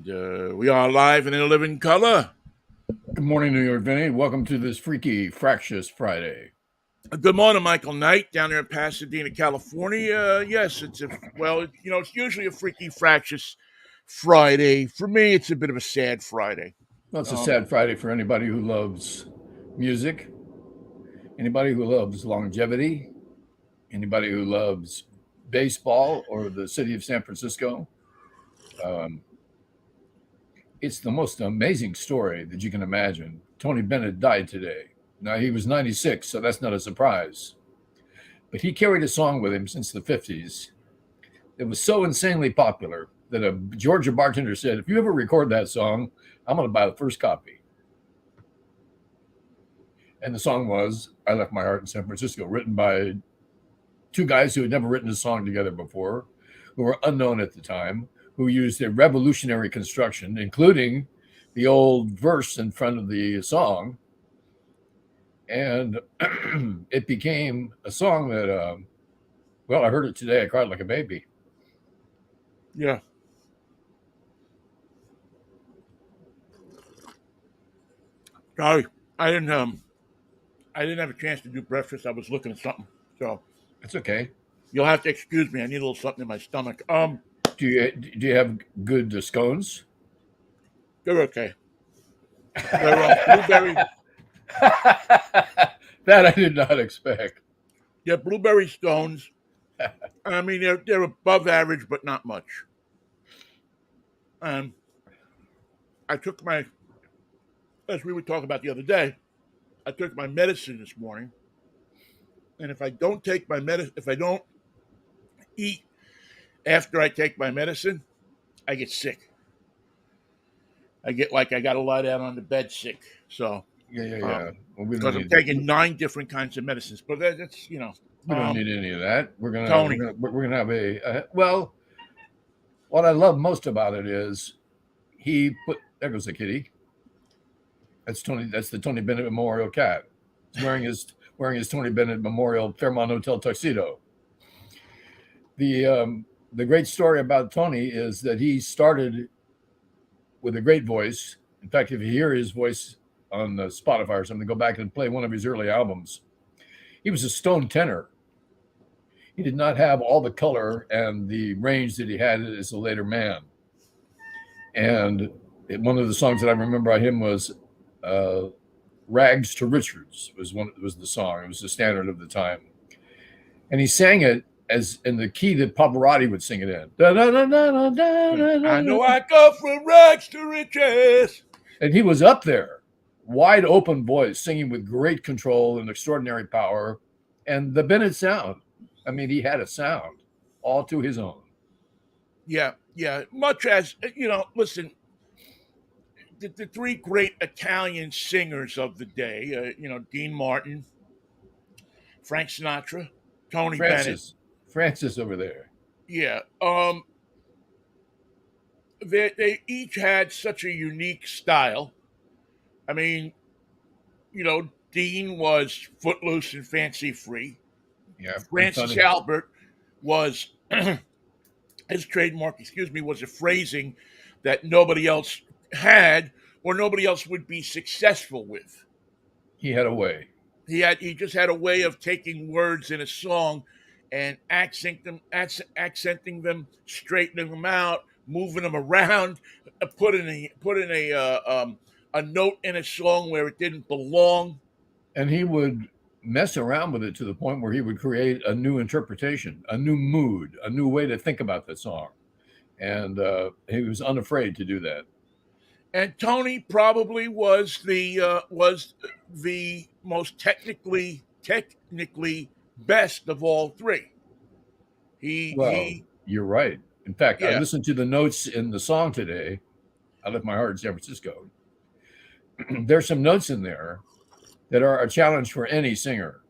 And we are live and in a living color. Good morning, New York, Vinnie. Welcome to this freaky, fractious Friday. Good morning, Michael Knight, down there in Pasadena, California. Yes, it's usually a freaky, fractious Friday. For me, it's a bit of a sad Friday. Well, it's a Um, sad Friday for anybody who loves music, anybody who loves longevity, anybody who loves baseball or the city of San Francisco. Um, it's the most amazing story that you can imagine. Tony Bennett died today. Now, he was 96, so that's not a surprise. But he carried a song with him since the 50s. It was so insanely popular that a Georgia bartender said, if you ever record that song, I'm going to buy the first copy. And the song was I Left My Heart in San Francisco, written by two guys who had never written a song together before, who were unknown at the time, who used a revolutionary construction, including the old verse in front of the song. And it became a song that, I heard it today. I cried like a baby. yeah. Sorry, I didn't have a chance to do breakfast. I was looking at something, so It's okay. you'll have to excuse me. I need a little something in my stomach. Do you have good scones? They're okay. They're blueberry. That I did not expect. Yeah, blueberry stones. I mean, they're above average, but not much. Um, I took my, as we were talking about the other day, I took my medicine this morning, and if I don't take my medicine, if I don't eat after I take my medicine, I get sick. I get like I got to lie down on the bed sick. So, Yeah. Well, we don't because I'm need taking 9 different kinds of medicines, but that's we don't need any of that. Tony. We're gonna have well. What I love most about it is he put there goes the kitty. That's Tony. That's the Tony Bennett Memorial cat. He's wearing his Tony Bennett Memorial Fairmont Hotel tuxedo. The great story about Tony is that he started with a great voice. In fact, if you hear his voice on Spotify or something, go back and play one of his early albums. He was a stone tenor. He did not have all the color and the range that he had as a later man. And one of the songs that I remember by him was "Rags to Riches" was the song. It was the standard of the time, and he sang it as in the key that Pavarotti would sing it in. I know I go from rags to riches. And he was up there, wide open voice, singing with great control and extraordinary power, and the Bennett sound. I mean, he had a sound all to his own. Yeah. Much as listen, the three great Italian singers of the day, Dean Martin, Frank Sinatra, Tony Bennett. Francis over there. Yeah. They each had such a unique style. I mean, Dean was footloose and fancy free. Yeah, and Francis funny. Albert was his trademark, was a phrasing that nobody else had or nobody else would be successful with. He had a way. He just had a way of taking words in a song and accenting them, straightening them out, moving them around, putting a note in a song where it didn't belong. And he would mess around with it to the point where he would create a new interpretation, a new mood, a new way to think about the song. And he was unafraid to do that. And Tony probably was the most technically best of all three. Well, you're right. In fact, I Yeah, listened to the notes in the song today. I left my heart in San Francisco. There's some notes in there that are a challenge for any singer.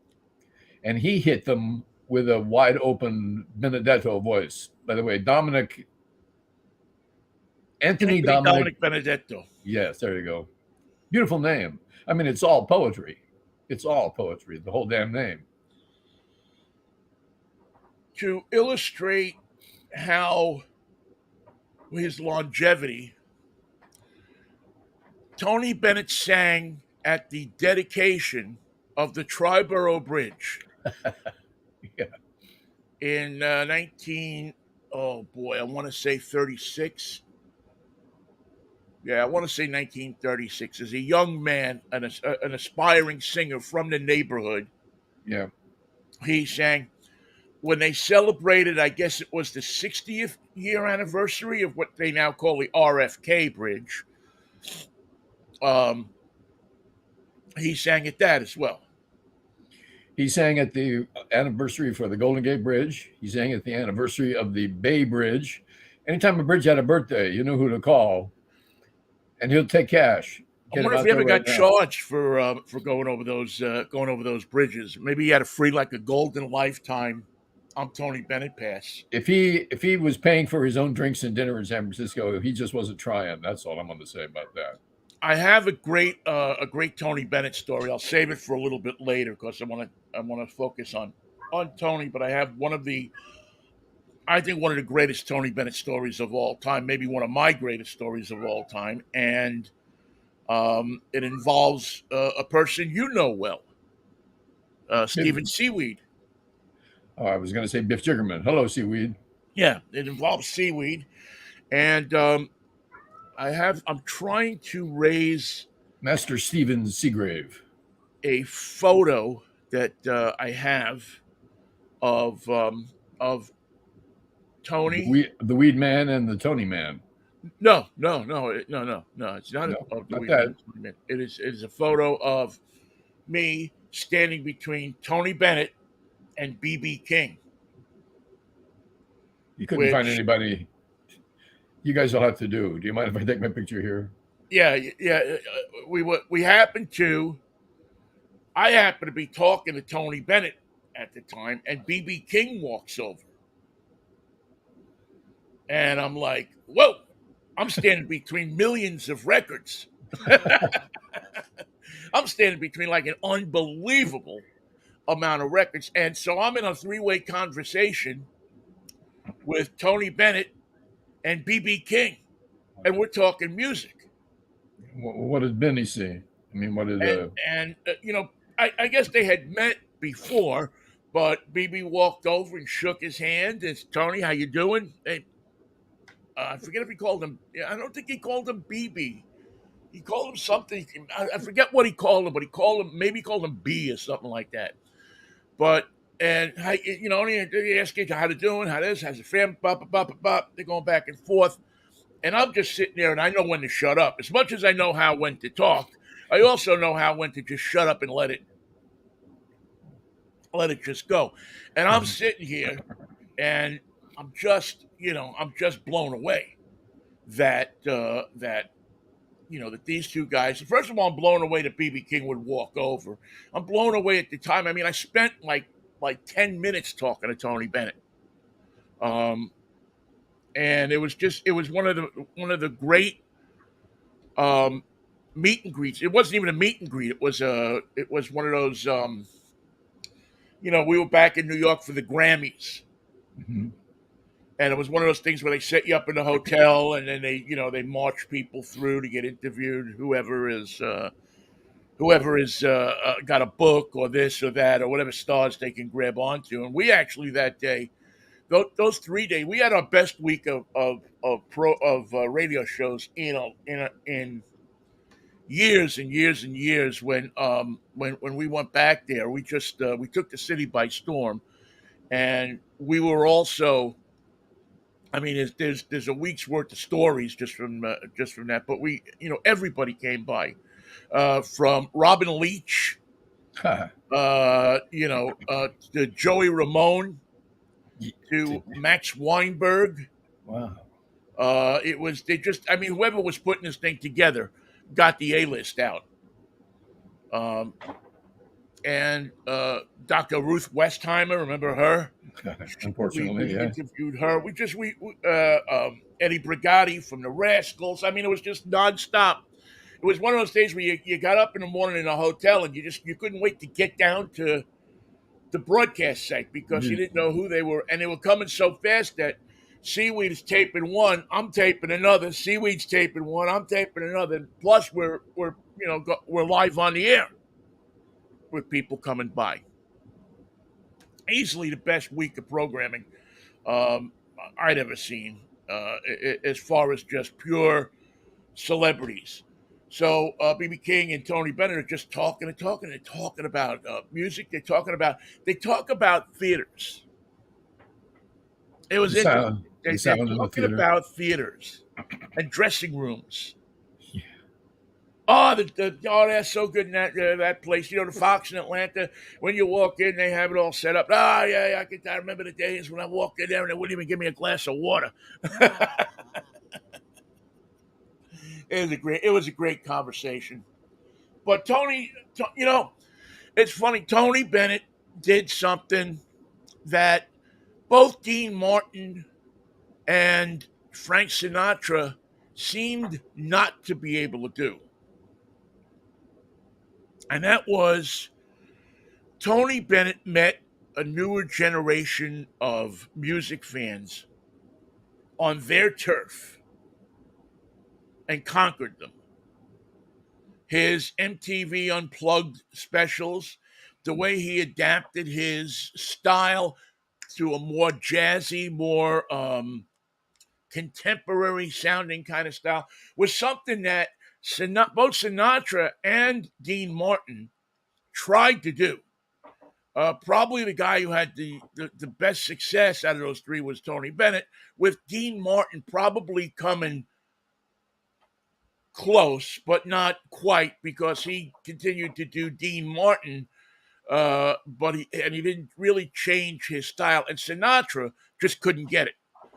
And he hit them with a wide open Benedetto voice. By the way, Anthony Dominic. Dominic Benedetto. Yes, there you go. Beautiful name. I mean, it's all poetry. It's all poetry, the whole damn name. To illustrate how his longevity Tony Bennett sang at the dedication of the Triborough Bridge Yeah. in 19, oh boy, I want to say 36. Yeah, I want to say 1936. As a young man, an aspiring singer from the neighborhood, Yeah. he sang when they celebrated, I guess it was the 60th year anniversary of what they now call the RFK Bridge. Um, he sang at that as well. He sang at the anniversary for the Golden Gate Bridge. He sang at the anniversary of the Bay Bridge. Anytime a bridge had a birthday, you know who to call, and he'll take cash. I Get him wonder if out he there ever right got now. charged for going over those bridges. Maybe he had a free like a golden lifetime I'm Tony Bennett pass. If he was paying for his own drinks and dinner in San Francisco, he just wasn't trying. That's all I'm going to say about that. I have a great Tony Bennett story. I'll save it for a little bit later because I want to focus on Tony. But I have I think one of the greatest Tony Bennett stories of all time, maybe one of my greatest stories of all time, and it involves a person you know well, Biff, Stephen Seaweed. oh, I was going to say Biff Jiggerman. Hello, Seaweed. Yeah, it involves Seaweed, and I'm trying to raise Master Stephen Seagrave. a photo that I have of Tony. The Weed Man and the Tony Man. No. It's not No, of the not Weed Man. that. It is a photo of me standing between Tony Bennett and BB King. You couldn't find Which, anybody. You guys will have to do. Do you mind if I take my picture here? yeah, we happened to. I happened to be talking to Tony Bennett at the time, and BB King walks over, and I'm like, "Whoa!" I'm standing between millions of records. I'm standing between like an unbelievable amount of records. And so I'm in a three-way conversation with Tony Bennett and BB King, and we're talking music. What did Vinnie see? I mean, what did And I guess they had met before, but BB walked over and shook his hand. It's Tony, how you doing? And I forget if he called him. I don't think he called him BB. He called him something. I forget what he called him, but he called him B or something like that. But and they ask you how to doing, how this, how's the family, bop, bop, bop, bop, bop. They're going back and forth, and I'm just sitting there, and I know when to shut up. As much as I know how when to talk, I also know how when to just shut up and let it just go. And I'm sitting here, and I'm just blown away that these two guys. First of all, I'm blown away that BB King would walk over. I'm blown away at the time. I mean, I spent like 10 minutes talking to Tony Bennett, um, and it was one of the great um, meet and greets. It wasn't even a meet and greet. It was one of those. We were back in New York for the Grammys, Mhm. and it was one of those things where they set you up in the hotel, and then they march people through to get interviewed. Whoever is got a book or this or that or whatever stars they can grab onto. And we actually that day, those 3 days, we had our best week of radio shows in years and years and years. When we went back there, we took the city by storm, and we were also. I mean, there's a week's worth of stories just from that, but everybody came by, from Robin Leach, to Joey Ramone, to Max Weinberg. Wow. It was they just I mean whoever was putting this thing together got the A list out. Um, and Dr. Ruth Westheimer, remember her? We Unfortunately, yeah. interviewed her. Eddie Brigatti from the Rascals. I mean, it was just nonstop. It was one of those days where you got up in the morning in a hotel and you couldn't wait to get down to the broadcast site because you didn't know who they were, and they were coming so fast that Seaweed is taping one, I'm taping another. Seaweed's taping one, I'm taping another. Plus, we're live on the air with people coming by. Easily the best week of programming um, I'd ever seen, as far as just pure celebrities. So BB King and Tony Bennett are just talking and talking and talking about music. They talk about theaters. It was interesting. The They're sound in the talking theater. about theaters and dressing rooms. Yeah. That's so good in that place. You know, the Fox in Atlanta. When you walk in, they have it all set up. Yeah, I remember the days when I walked in there and they wouldn't even give me a glass of water. It was a great conversation. But it's funny. Tony Bennett did something that both Dean Martin and Frank Sinatra seemed not to be able to do. And that was Tony Bennett met a newer generation of music fans on their turf and conquered them. His MTV Unplugged specials, the way he adapted his style to a more jazzy, more contemporary sounding kind of style, was something that both Sinatra and Dean Martin tried to do. Probably the guy who had the best success out of those three was Tony Bennett, with Dean Martin probably coming close, but not quite, because he continued to do Dean Martin, he didn't really change his style. And Sinatra just couldn't get it.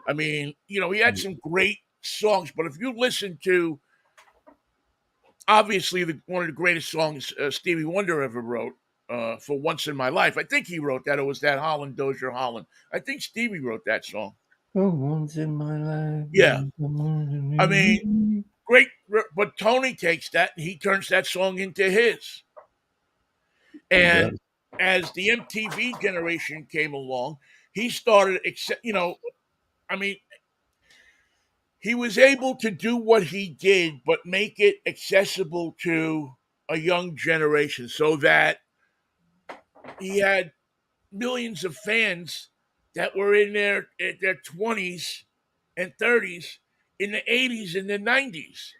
I mean, he had some great songs, but if you listen to obviously one of the greatest songs Stevie Wonder ever wrote, for Once in My Life. I think he wrote that. It was that Holland Dozier Holland. I think Stevie wrote that song. For once in my life. Yeah. I mean, great. But Tony takes that and he turns that song into his. And as the MTV generation came along, he started, I mean, he was able to do what he did, but make it accessible to a young generation so that he had millions of fans that were in their 20s and 30s in the 80s and the 90s.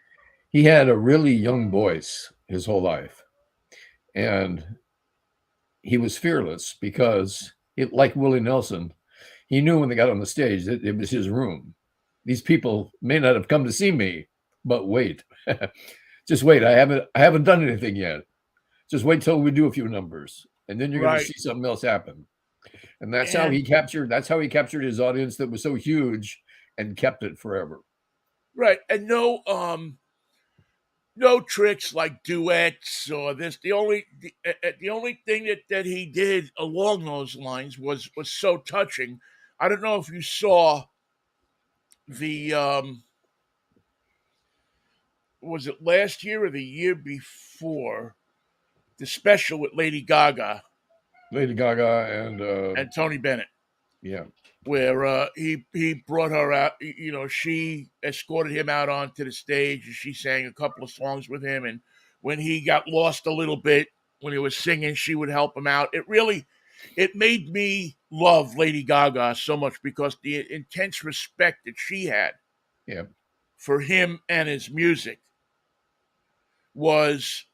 He had a really young voice his whole life. And he was fearless because, like Willie Nelson, he knew when they got on the stage that it was his room. These people may not have come to see me, but wait. Just wait. I haven't done anything yet. Just wait till we do a few numbers, and then you're going to see something else happen. And that's how he captured his audience that was so huge and kept it forever. Right. And no tricks like duets or this. The only thing that he did along those lines was so touching. I don't know if you saw the was it last year or the year before, the special with Lady Gaga and Tony Bennett. Yeah. Where he brought her out, she escorted him out onto the stage and she sang a couple of songs with him. And when he got lost a little bit when he was singing, she would help him out. It made me love Lady Gaga so much because the intense respect that she had for him and his music was,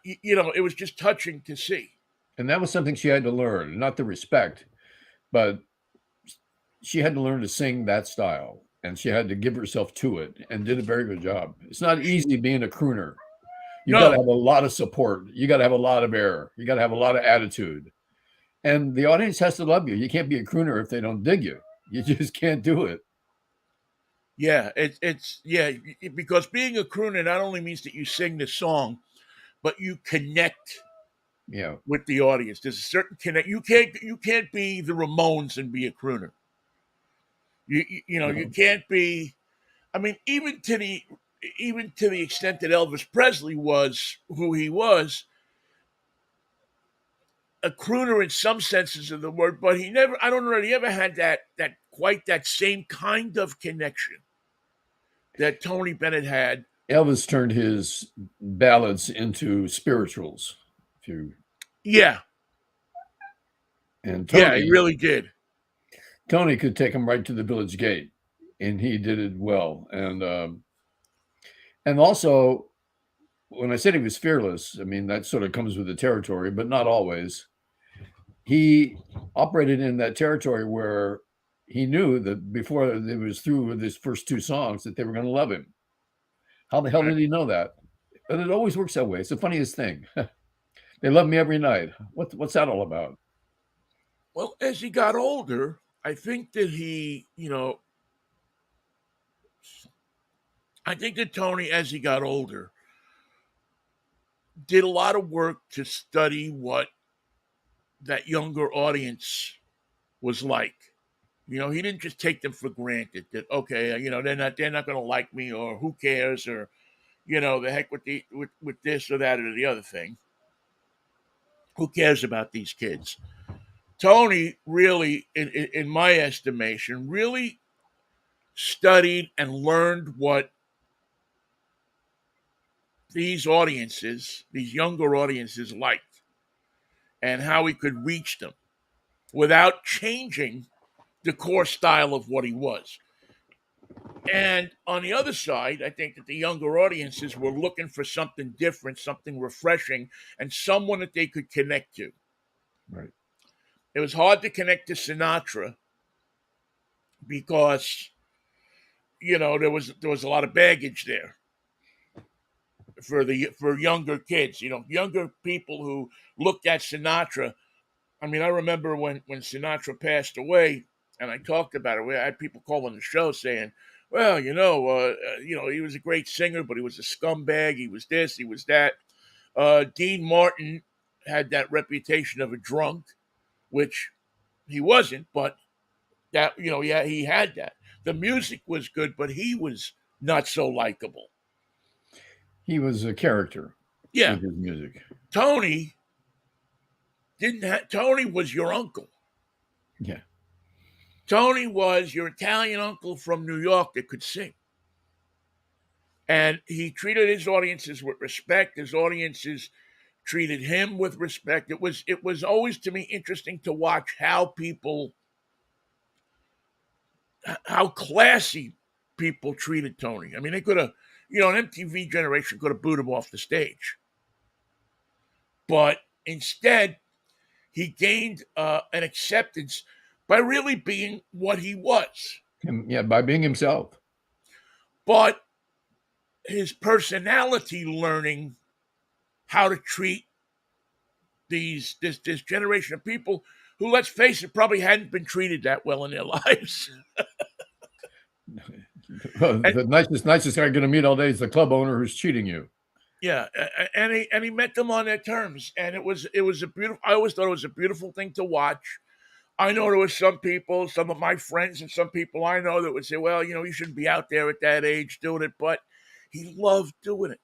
it was just touching to see. And that was something she had to learn, not the respect, but she had to learn to sing that style, and she had to give herself to it, and did a very good job. It's not easy being a crooner. You got to have a lot of support. You got to have a lot of air. You got to have a lot of attitude, and the audience has to love you. You can't be a crooner if they don't dig you. You just can't do it. Yeah, because being a crooner not only means that you sing the song, but you connect. Yeah, with the audience, there's a certain connect. You can't be the Ramones and be a crooner. You can't be. I mean, even to the extent that Elvis Presley was who he was, a crooner in some senses of the word, but he never. I don't know that he ever had that quite that same kind of connection that Tony Bennett had. Elvis turned his ballads into spirituals. If you Yeah, and yeah, he really did. Tony could take him right to the village gate, and he did it well. And also, when I said he was fearless, I mean that sort of comes with the territory, but not always. He operated in that territory where he knew that before it was through with his first two songs that they were going to love him. How the hell did he know that? But it always works that way. It's the funniest thing. They love me every night. What's that all about? Well, as he got older, I think that I think that Tony, as he got older, did a lot of work to study what that younger audience was like. He didn't just take them for granted that okay, they're not going to like me, or who cares, or the heck with this or that or the other thing. Who cares about these kids? Tony really, in my estimation, really studied and learned what these audiences, these younger audiences, liked, and how he could reach them without changing the core style of what he was. And on the other side, I think that the younger audiences were looking for something different, something refreshing, and someone that they could connect to. Right. It was hard to connect to Sinatra because there was a lot of baggage there for younger kids, younger people who looked at Sinatra. I mean, I remember when Sinatra passed away, and I talked about it. I had people calling the show saying, "Well, he was a great singer, but he was a scumbag. He was this, he was that." Dean Martin had that reputation of a drunk, which he wasn't, but that yeah, he had that. The music was good, but he was not so likable. He was a character Yeah, with his music. Tony Tony was your uncle. Yeah. Tony was your Italian uncle from New York that could sing. And he treated his audiences with respect. His audiences treated him with respect. It was always to me interesting to watch how classy people treated Tony. I mean, they could have, an MTV generation could have booed him off the stage. But instead, he gained an acceptance by really being what he was. Yeah, by being himself. But his personality learning how to treat this generation of people who, let's face it, probably hadn't been treated that well in their lives. The nicest guy you're going to meet all day is the club owner who's cheating you. Yeah, and he met them on their terms, and it was a beautiful. I always thought it was a beautiful thing to watch. I know there was some people, some of my friends, and some people I know that would say, "Well, you shouldn't be out there at that age doing it," but he loved doing it.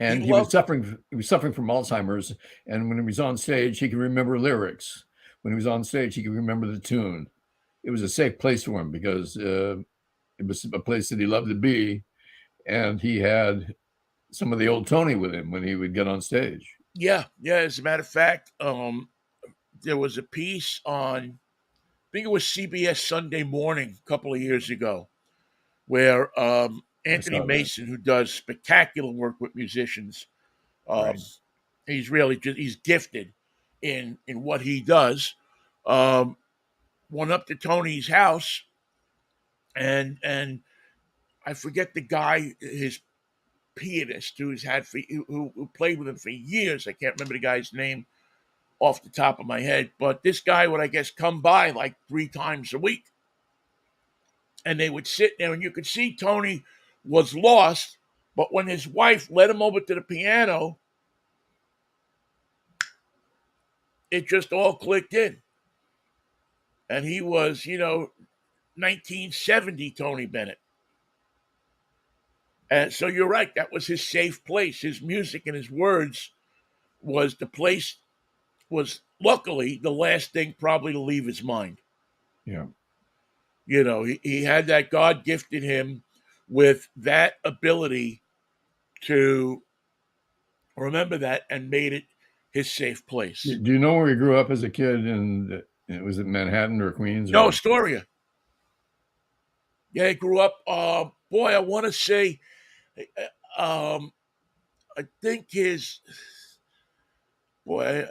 And he was suffering. He was suffering from Alzheimer's, and when he was on stage, he could remember lyrics. When he was on stage, he could remember the tune. It was a safe place for him because it was a place that he loved to be, and he had some of the old Tony with him when he would get on stage. Yeah. As a matter of fact, there was a piece on, I think it was CBS Sunday Morning a couple of years ago, where Anthony Mason, who does spectacular work with musicians, Right. he's gifted in what he does. Went up to Tony's house, and I forget the guy, his pianist who played with him for years. I can't remember the guy's name off the top of my head, but this guy would, I guess, come by like 3 times a week, and they would sit there, and you could see Tony was lost, but when his wife led him over to the piano, it just all clicked in. And he was, 1970 Tony Bennett. And so you're right, that was his safe place. His music and his words was luckily the last thing probably to leave his mind. Yeah. He had that. God gifted him with that ability to remember that and made it his safe place. Do you know where he grew up as a kid? And was it Manhattan or Queens No, or? Astoria. Yeah, he grew up. Boy, I want to say, um, I think his boy.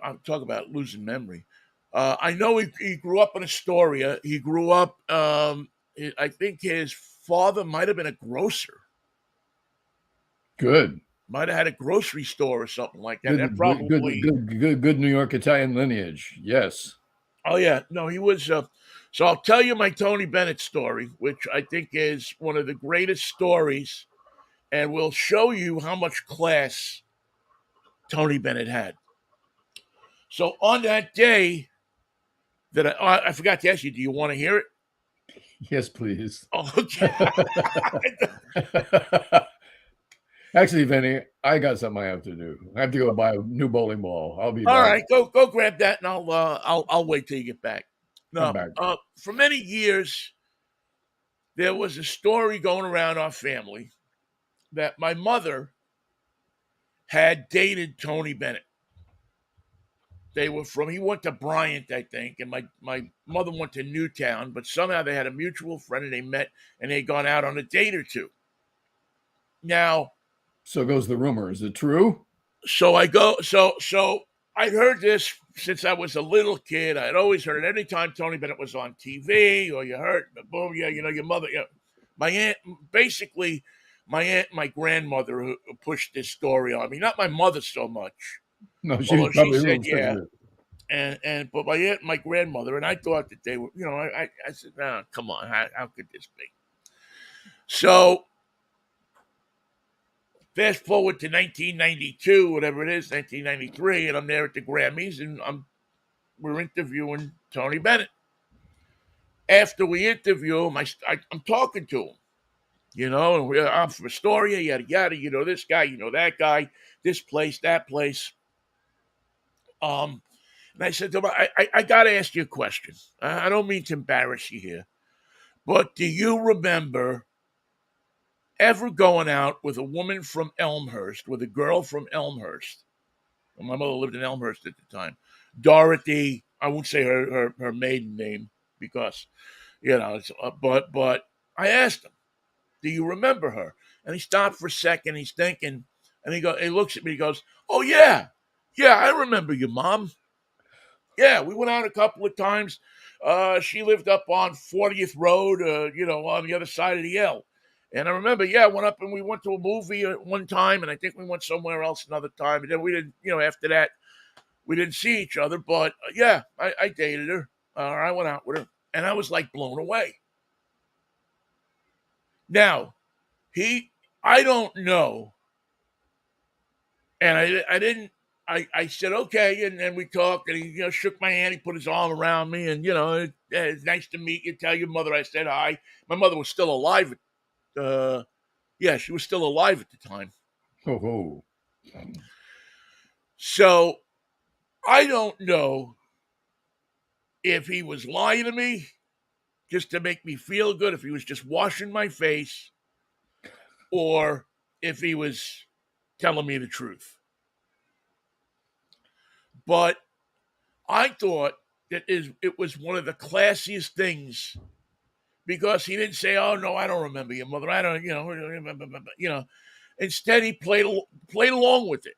I'm talking about losing memory. I know he grew up in Astoria. He grew up. I think his father might have been a grocer. Good. Might have had a grocery store or something like that. That Good, good, good, probably. good, good, good New York Italian lineage. Yes. Oh yeah, no, he was. So I'll tell you my Tony Bennett story, which I think is one of the greatest stories, and will show you how much class Tony Bennett had. So on that day that I forgot to ask you, do you want to hear it? Yes, please. Oh, okay. Actually, Vinny, I got something I have to do. I have to go buy a new bowling ball. I'll be All back. right, go grab that, and I'll wait till you get back. I'm No, back. for many years there was a story going around our family that my mother had dated Tony Bennett. He went to Bryant, I think, and my mother went to Newtown, but somehow they had a mutual friend and they met and they'd gone out on a date or two. Now, So goes the rumor. Is it true? so I go, so I'd heard this since I was a little kid. I'd always heard it. Anytime Tony Bennett was on TV or you heard, boom, yeah, your mother, my aunt, basically, my aunt and my grandmother who pushed this story on me. Not my mother so much, No, she was although she probably a said, little sick of yeah. it. And but my aunt and my grandmother, and I thought that they were, I said, no, come on, how could this be? So fast forward to 1992, whatever it is, 1993, and I'm there at the Grammys, and we're interviewing Tony Bennett. After we interview him, I'm talking to him, and I'm from Astoria, yada yada, this guy, that guy, this place, that place. And I said to him, I got to ask you a question. I don't mean to embarrass you here, but do you remember ever going out with a woman from Elmhurst, with a girl from Elmhurst? Well, my mother lived in Elmhurst at the time. Dorothy, I won't say her maiden name because, but I asked him, do you remember her? And he stopped for a second. He's thinking, and he looks at me. He goes, "Oh yeah, yeah, I remember you, Mom. Yeah, we went out a couple of times. She lived up on 40th Road, on the other side of the L. And I remember, yeah, I went up and we went to a movie one time, and I think we went somewhere else another time. And then we didn't, after that, we didn't see each other. But yeah, I dated her. I went out with her, and I was like blown away. Now, I don't know, and I didn't. I said okay, and then we talked, and he shook my hand. He put his arm around me, and it's nice to meet you. Tell your mother I said hi. My mother was still alive. Yeah, she was still alive at the time. Oh, oh. So I don't know if he was lying to me just to make me feel good, if he was just washing my face, or if he was telling me the truth. But I thought that it was one of the classiest things because he didn't say, "Oh no, I don't remember your mother. I don't, Instead, he played along with it,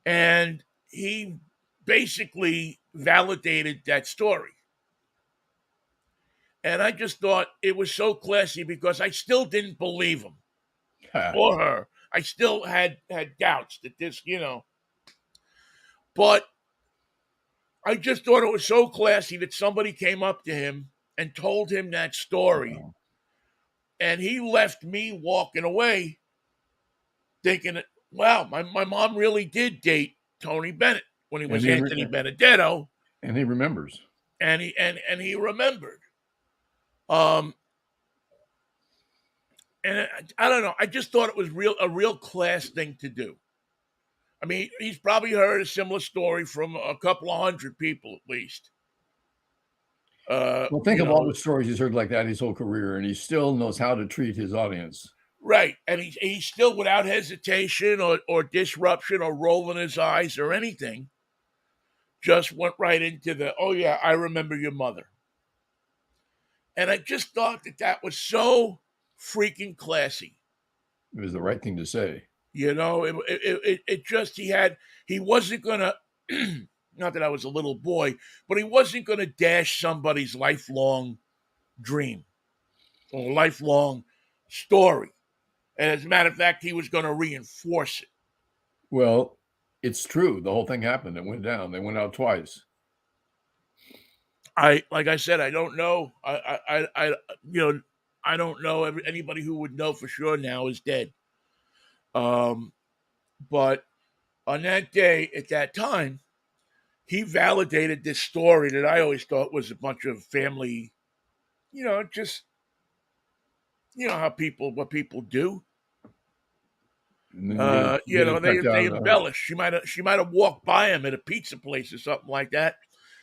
and he basically validated that story. And I just thought it was so classy because I still didn't believe him or her. I still had doubts that but I just thought it was so classy that somebody came up to him and told him that story. Wow. And he left me walking away thinking, wow, my mom really did date Tony Bennett when he And was he Anthony Benedetto. and he remembers. And he remembered. Um, and I don't know. I just thought it was a real class thing to do. I mean, he's probably heard a similar story from a couple of hundred people at least. Well, think of all the stories he's heard like that his whole career, and he still knows how to treat his audience. Right. And he's still, without hesitation or disruption or rolling his eyes or anything, just went right into oh, yeah, I remember your mother. And I just thought that was so freaking classy. It was the right thing to say. It just, he wasn't going to, not that I was a little boy, but he wasn't going to dash somebody's lifelong dream or lifelong story. And as a matter of fact, he was going to reinforce it. Well, it's true. The whole thing happened. It went down. They went out twice. Like I said, I don't know. I don't know. Anybody who would know for sure now is dead. But on that day, at that time, he validated this story that I always thought was a bunch of family, just what people do. They embellish. She might have walked by him at a pizza place or something like that,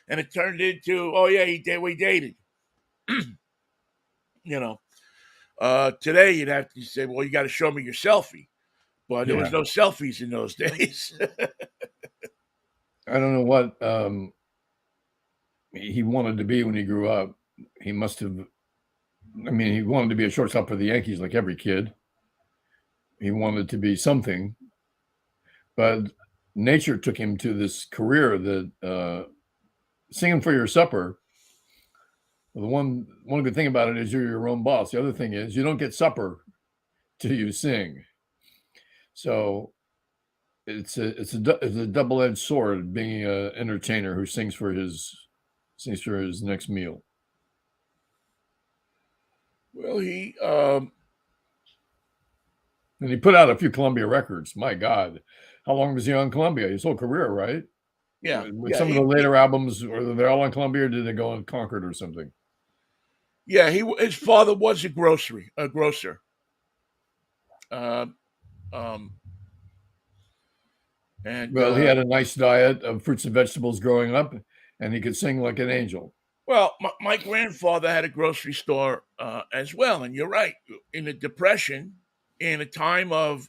and it turned into, oh yeah, we dated. Today you'd have to say, well, you got to show me your selfie, but there was no selfies in those days. I don't know what he wanted to be when he grew up. He must have. I mean, he wanted to be a shortstop for the Yankees, like every kid. He wanted to be something, but nature took him to this career that singing for your supper. The one good thing about it is you're your own boss. The other thing is you don't get supper till you sing. So it's a double-edged sword being an entertainer who sings for his next meal. Well, and he put out a few Columbia records. My God, how long was he on Columbia? His whole career, right? Yeah. Some of the later albums, were they all on Columbia, or did they go on Concord or something? Yeah, his father was a grocer. And he had a nice diet of fruits and vegetables growing up, and he could sing like an angel. Well, my grandfather had a grocery store as well, and you're right. In the Depression, in a time of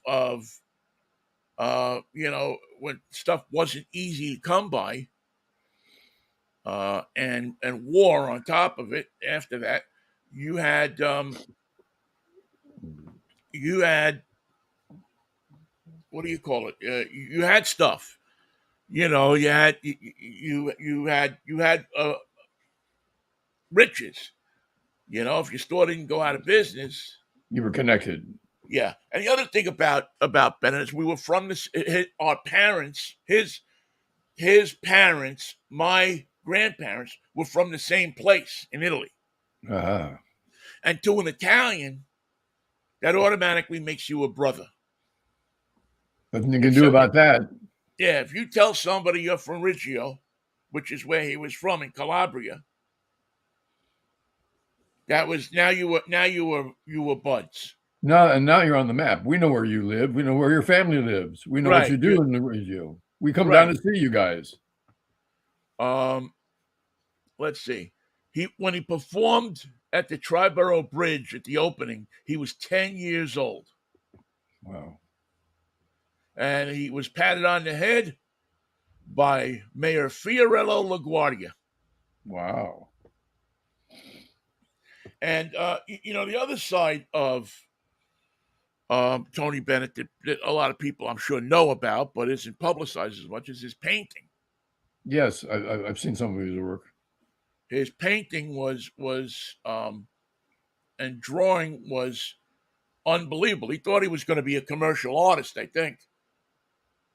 when stuff wasn't easy to come by, and war on top of it. After that, you had what do you call it? You had stuff. You had riches. If your store didn't go out of business, you were connected. Yeah, and the other thing about Bennett is we were from our parents, his parents, my grandparents were from the same place in Italy. Uh-huh. And to an Italian, that automatically makes you a brother. Nothing you can do about that. Yeah, if you tell somebody you're from Reggio, which is where he was from in Calabria, that was now you were buds. No, and now you're on the map. We know where you live. We know where your family lives. We know what you do in the Reggio. We come down to see you guys. Let's see. When he performed at the Triborough Bridge at the opening, he was 10 years old. Wow. And he was patted on the head by Mayor Fiorello LaGuardia. Wow. And, the other side of Tony Bennett that a lot of people, I'm sure, know about, but isn't publicized as much, is his painting. Yes, I've seen some of his work. His painting was and drawing was unbelievable. He thought he was going to be a commercial artist, I think.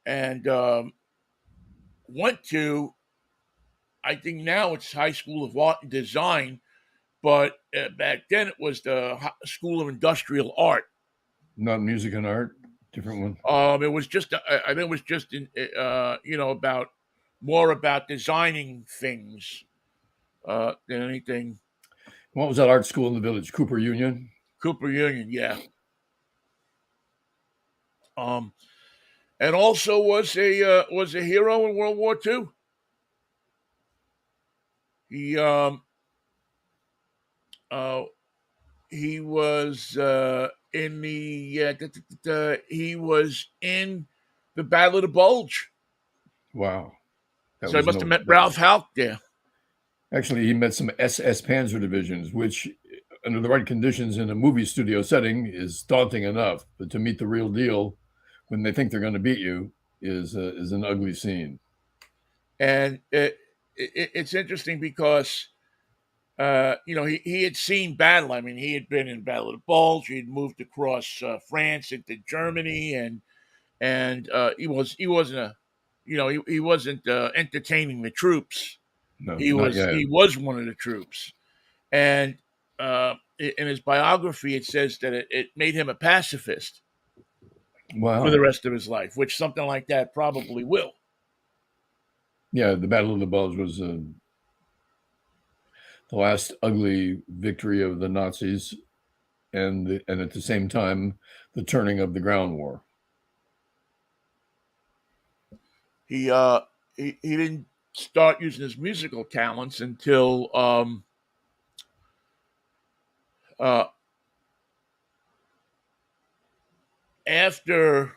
And went to, I think now it's High School of Art and Design, but back then it was the School of Industrial Art. Not music and art, different one. It was just, I think it was just in, about designing things than anything. What was that art school in the village? Cooper Union, yeah. And also was a hero in World War II. He Uh, he was in the he was in the Battle of the Bulge. Wow, that So he was must have no. met Ralph Houck there. Actually, he met some SS Panzer divisions, which, under the right conditions in a movie studio setting, is daunting enough. But to meet the real deal, when they think they're going to beat you, is an ugly scene. And it's interesting because he had seen battle. I mean, he had been in Battle of the Bulge. He had moved across France into Germany, and he wasn't a he wasn't entertaining the troops. No, not yet. He was one of the troops, and in his biography it says that it made him a pacifist for the Wow. rest of his life, which something like that probably will. Yeah, the Battle of the Bulge was the last ugly victory of the Nazis, and at the same time, the turning of the ground war. He he didn't start using his musical talents until uh, after.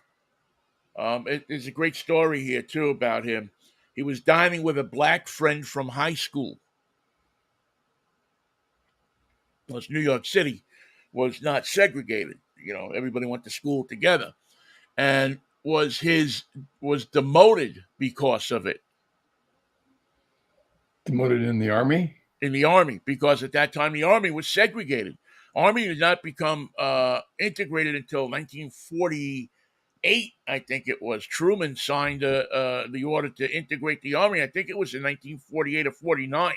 There's a great story here too about him. He was dining with a black friend from high school. Because New York City was not segregated. Everybody went to school together, and was demoted because of it Demoted in the army? in the army, because at that time the army was segregated. Army did not become integrated until 1948, I think it was. Truman signed the order to integrate the army. I think it was in 1948 or 49.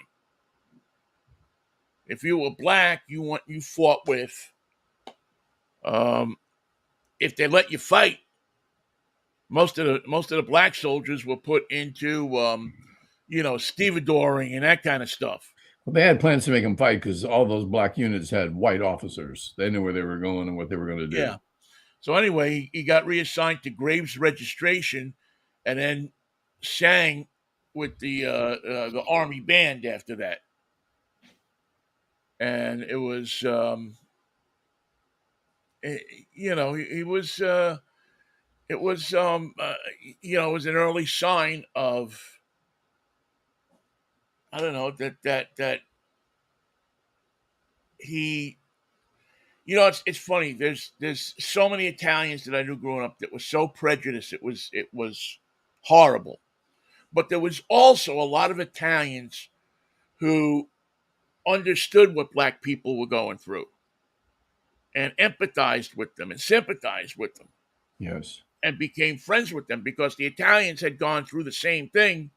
If you were black, you fought with. Um, if they let you fight, most of the black soldiers were put into stevedoring and that kind of stuff. Well, they had plans to make them fight because all those black units had white officers. They knew where they were going and what they were going to Yeah. do. So anyway, he got reassigned to Graves Registration, and then sang with the army band after that. And it was, he was. It was, it was an early sign of, I don't know, that he. It's funny. There's so many Italians that I knew growing up that were so prejudiced. It was horrible. But there was also a lot of Italians who understood what black people were going through and empathized with them and sympathized with them Yes. and became friends with them because the Italians had gone through the same thing,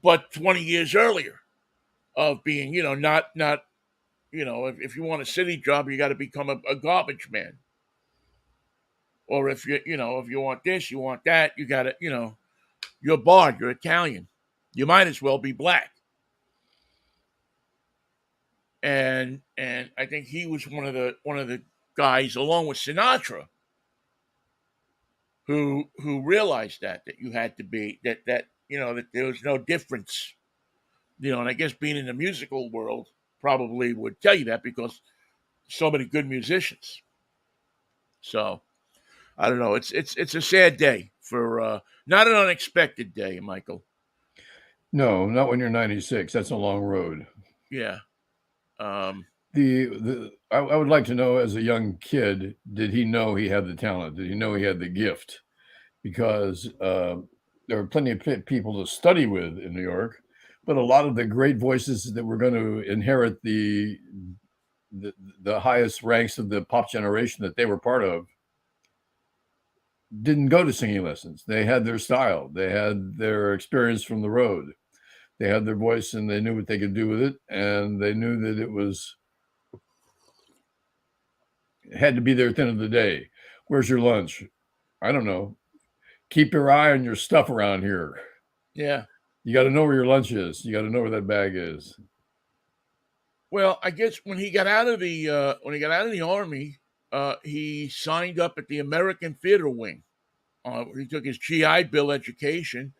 but 20 years earlier, of being, not if you want a city job, you got to become a garbage man. Or if you want this, you want that, you got to, you're barred, you're Italian. You might as well be black. And I think he was one of the guys, along with Sinatra, who realized that you had to be that there was no difference. And I guess being in the musical world probably would tell you that, because so many good musicians. So I don't know. It's a sad day for not an unexpected day, Michael. No, not when you're 96. That's a long road. Yeah. Um, I would like to know, as a young kid, did he know he had the talent? Did he know he had the gift? Because there were plenty of people to study with in New York, but a lot of the great voices that were going to inherit the highest ranks of the pop generation that they were part of didn't go to singing lessons. They had their style. They had their experience from the road. They had their voice, and they knew what they could do with it, and they knew that it had to be there at the end of the day. Where's your lunch? I don't know. Keep your eye on your stuff around here. yeah. You got to know where your lunch is. You got to know where that bag is. Well, I guess when he got out of the army, he signed up at the American Theater Wing. He took his GI Bill education,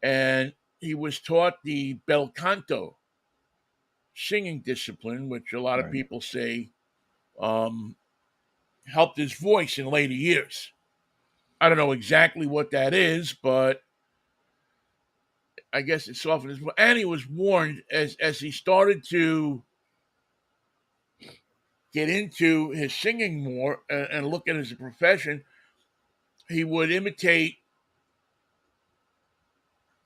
and he was taught the bel canto singing discipline, which a lot of Right. people say um, helped his voice in later years. I don't know exactly what that is, but I guess it softened his voice. And he was warned as he started to get into his singing more and look at it as a profession, he would imitate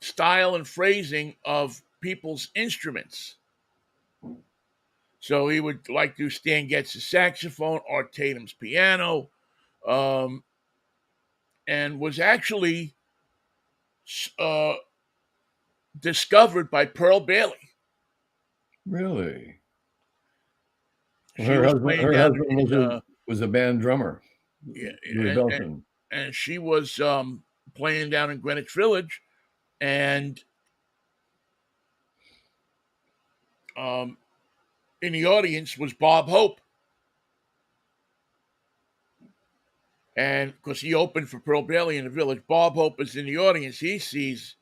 style and phrasing of people's instruments. So he would like do Stan Getz's saxophone, Art Tatum's piano, um, and was actually uh, discovered by Pearl Bailey. Really? Well, She was playing her down husband in was a band drummer, yeah, Louis Belton. and she was playing down in Greenwich Village, and um, in the audience was Bob Hope, and because he opened for Pearl Bailey in the Village, Bob Hope is in the audience. He sees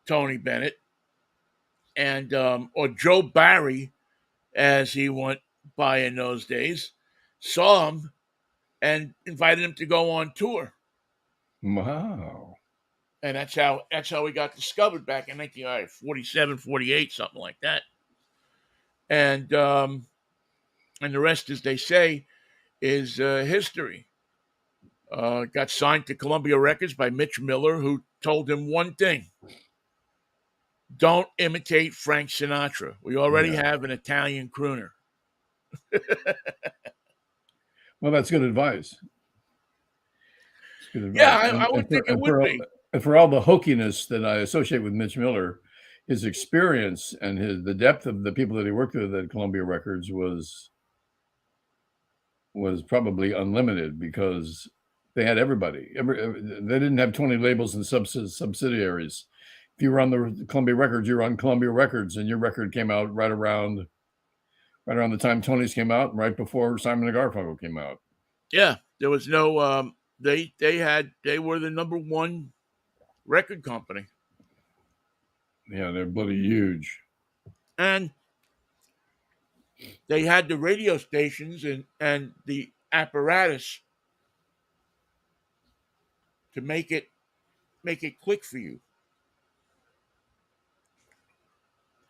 Tony Bennett and or Joe Barry, as he went by in those days, saw him and invited him to go on tour. Wow. And that's how he got discovered back in 1947, 48, something like that. And the rest, as they say, is history. Got signed to Columbia Records by Mitch Miller, who told him one thing: don't imitate Frank Sinatra. We already Yeah. have an Italian crooner. Well, that's good advice. It's good advice. Yeah, I would think it would be. And for all the hokiness that I associate with Mitch Miller, his experience and the depth of the people that he worked with at Columbia Records was probably unlimited because they had everybody. They didn't have 20 labels and subsidiaries. If you were on the Columbia Records, you were on Columbia Records, and your record came out right around the time Tony's came out, and right before Simon and Garfunkel came out. Yeah, there was no. They were the number one record company. Yeah, they're bloody huge. And they had the radio stations and the apparatus to make it click for you.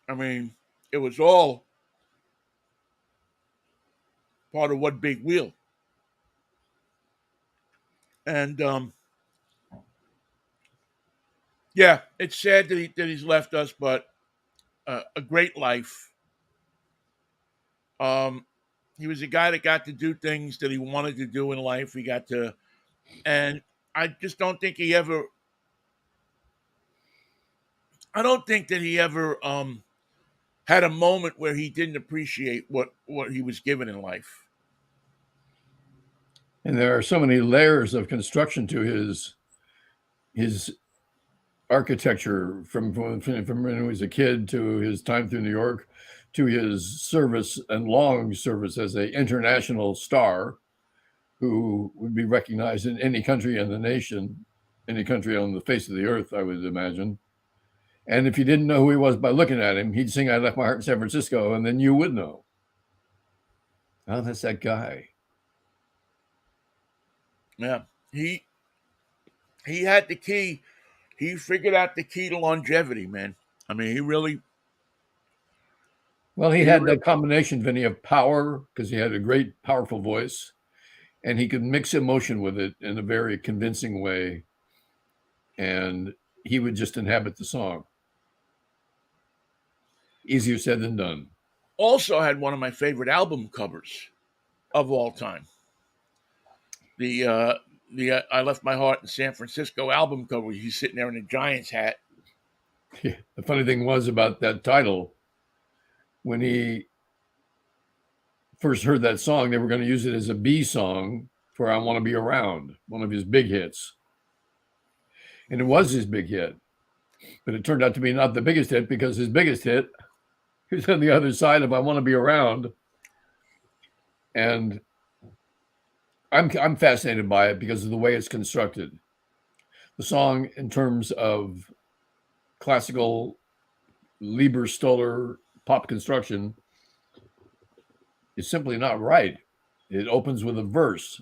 I mean, it was all part of one big wheel. And yeah, it's sad that he's left us, but a great life. He was a guy that got to do things that he wanted to do in life. He got to, and I just don't think he ever. I don't think that he ever had a moment where he didn't appreciate what he was given in life. And there are so many layers of construction to his architecture from when he was a kid to his time through New York to his service and long service as an international star who would be recognized in any country in the nation, any country on the face of the earth, I would imagine. And if you didn't know who he was by looking at him, he'd sing "I Left My Heart in San Francisco," and then you would know. Oh, that's that guy. Yeah, he had the key. He figured out the key to longevity, man. I mean, he really. Well, he had that combination, Vinnie, of power because he had a great, powerful voice, and he could mix emotion with it in a very convincing way. And he would just inhabit the song. Easier said than done. Also had one of my favorite album covers of all time. The I Left My Heart in San Francisco album cover. He's sitting there in a Giants hat. Yeah. The funny thing was about that title, when he first heard that song, they were going to use it as a B song for "I Want to Be Around," one of his big hits. And it was his big hit. But it turned out to be not the biggest hit because his biggest hit was on the other side of "I Want to Be Around." And I'm fascinated by it because of the way it's constructed. The song, in terms of classical Lieber Stoller pop construction, is simply not right. It opens with a verse.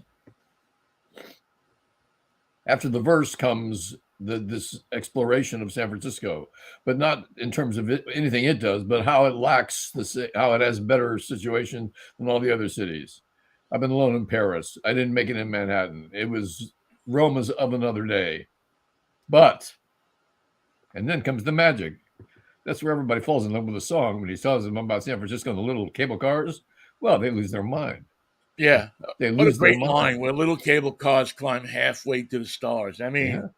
After the verse comes this exploration of San Francisco, but not in terms of anything it does, but how it lacks how it has a better situation than all the other cities. I've been alone in Paris. I didn't make it in Manhattan. It was Rome is of another day. But, and then comes the magic. That's where everybody falls in love with the song when he tells them about San Francisco and the little cable cars. Well, they lose their mind. Yeah. They What a lose their great mind. line where little cable cars climb halfway to the stars. I mean,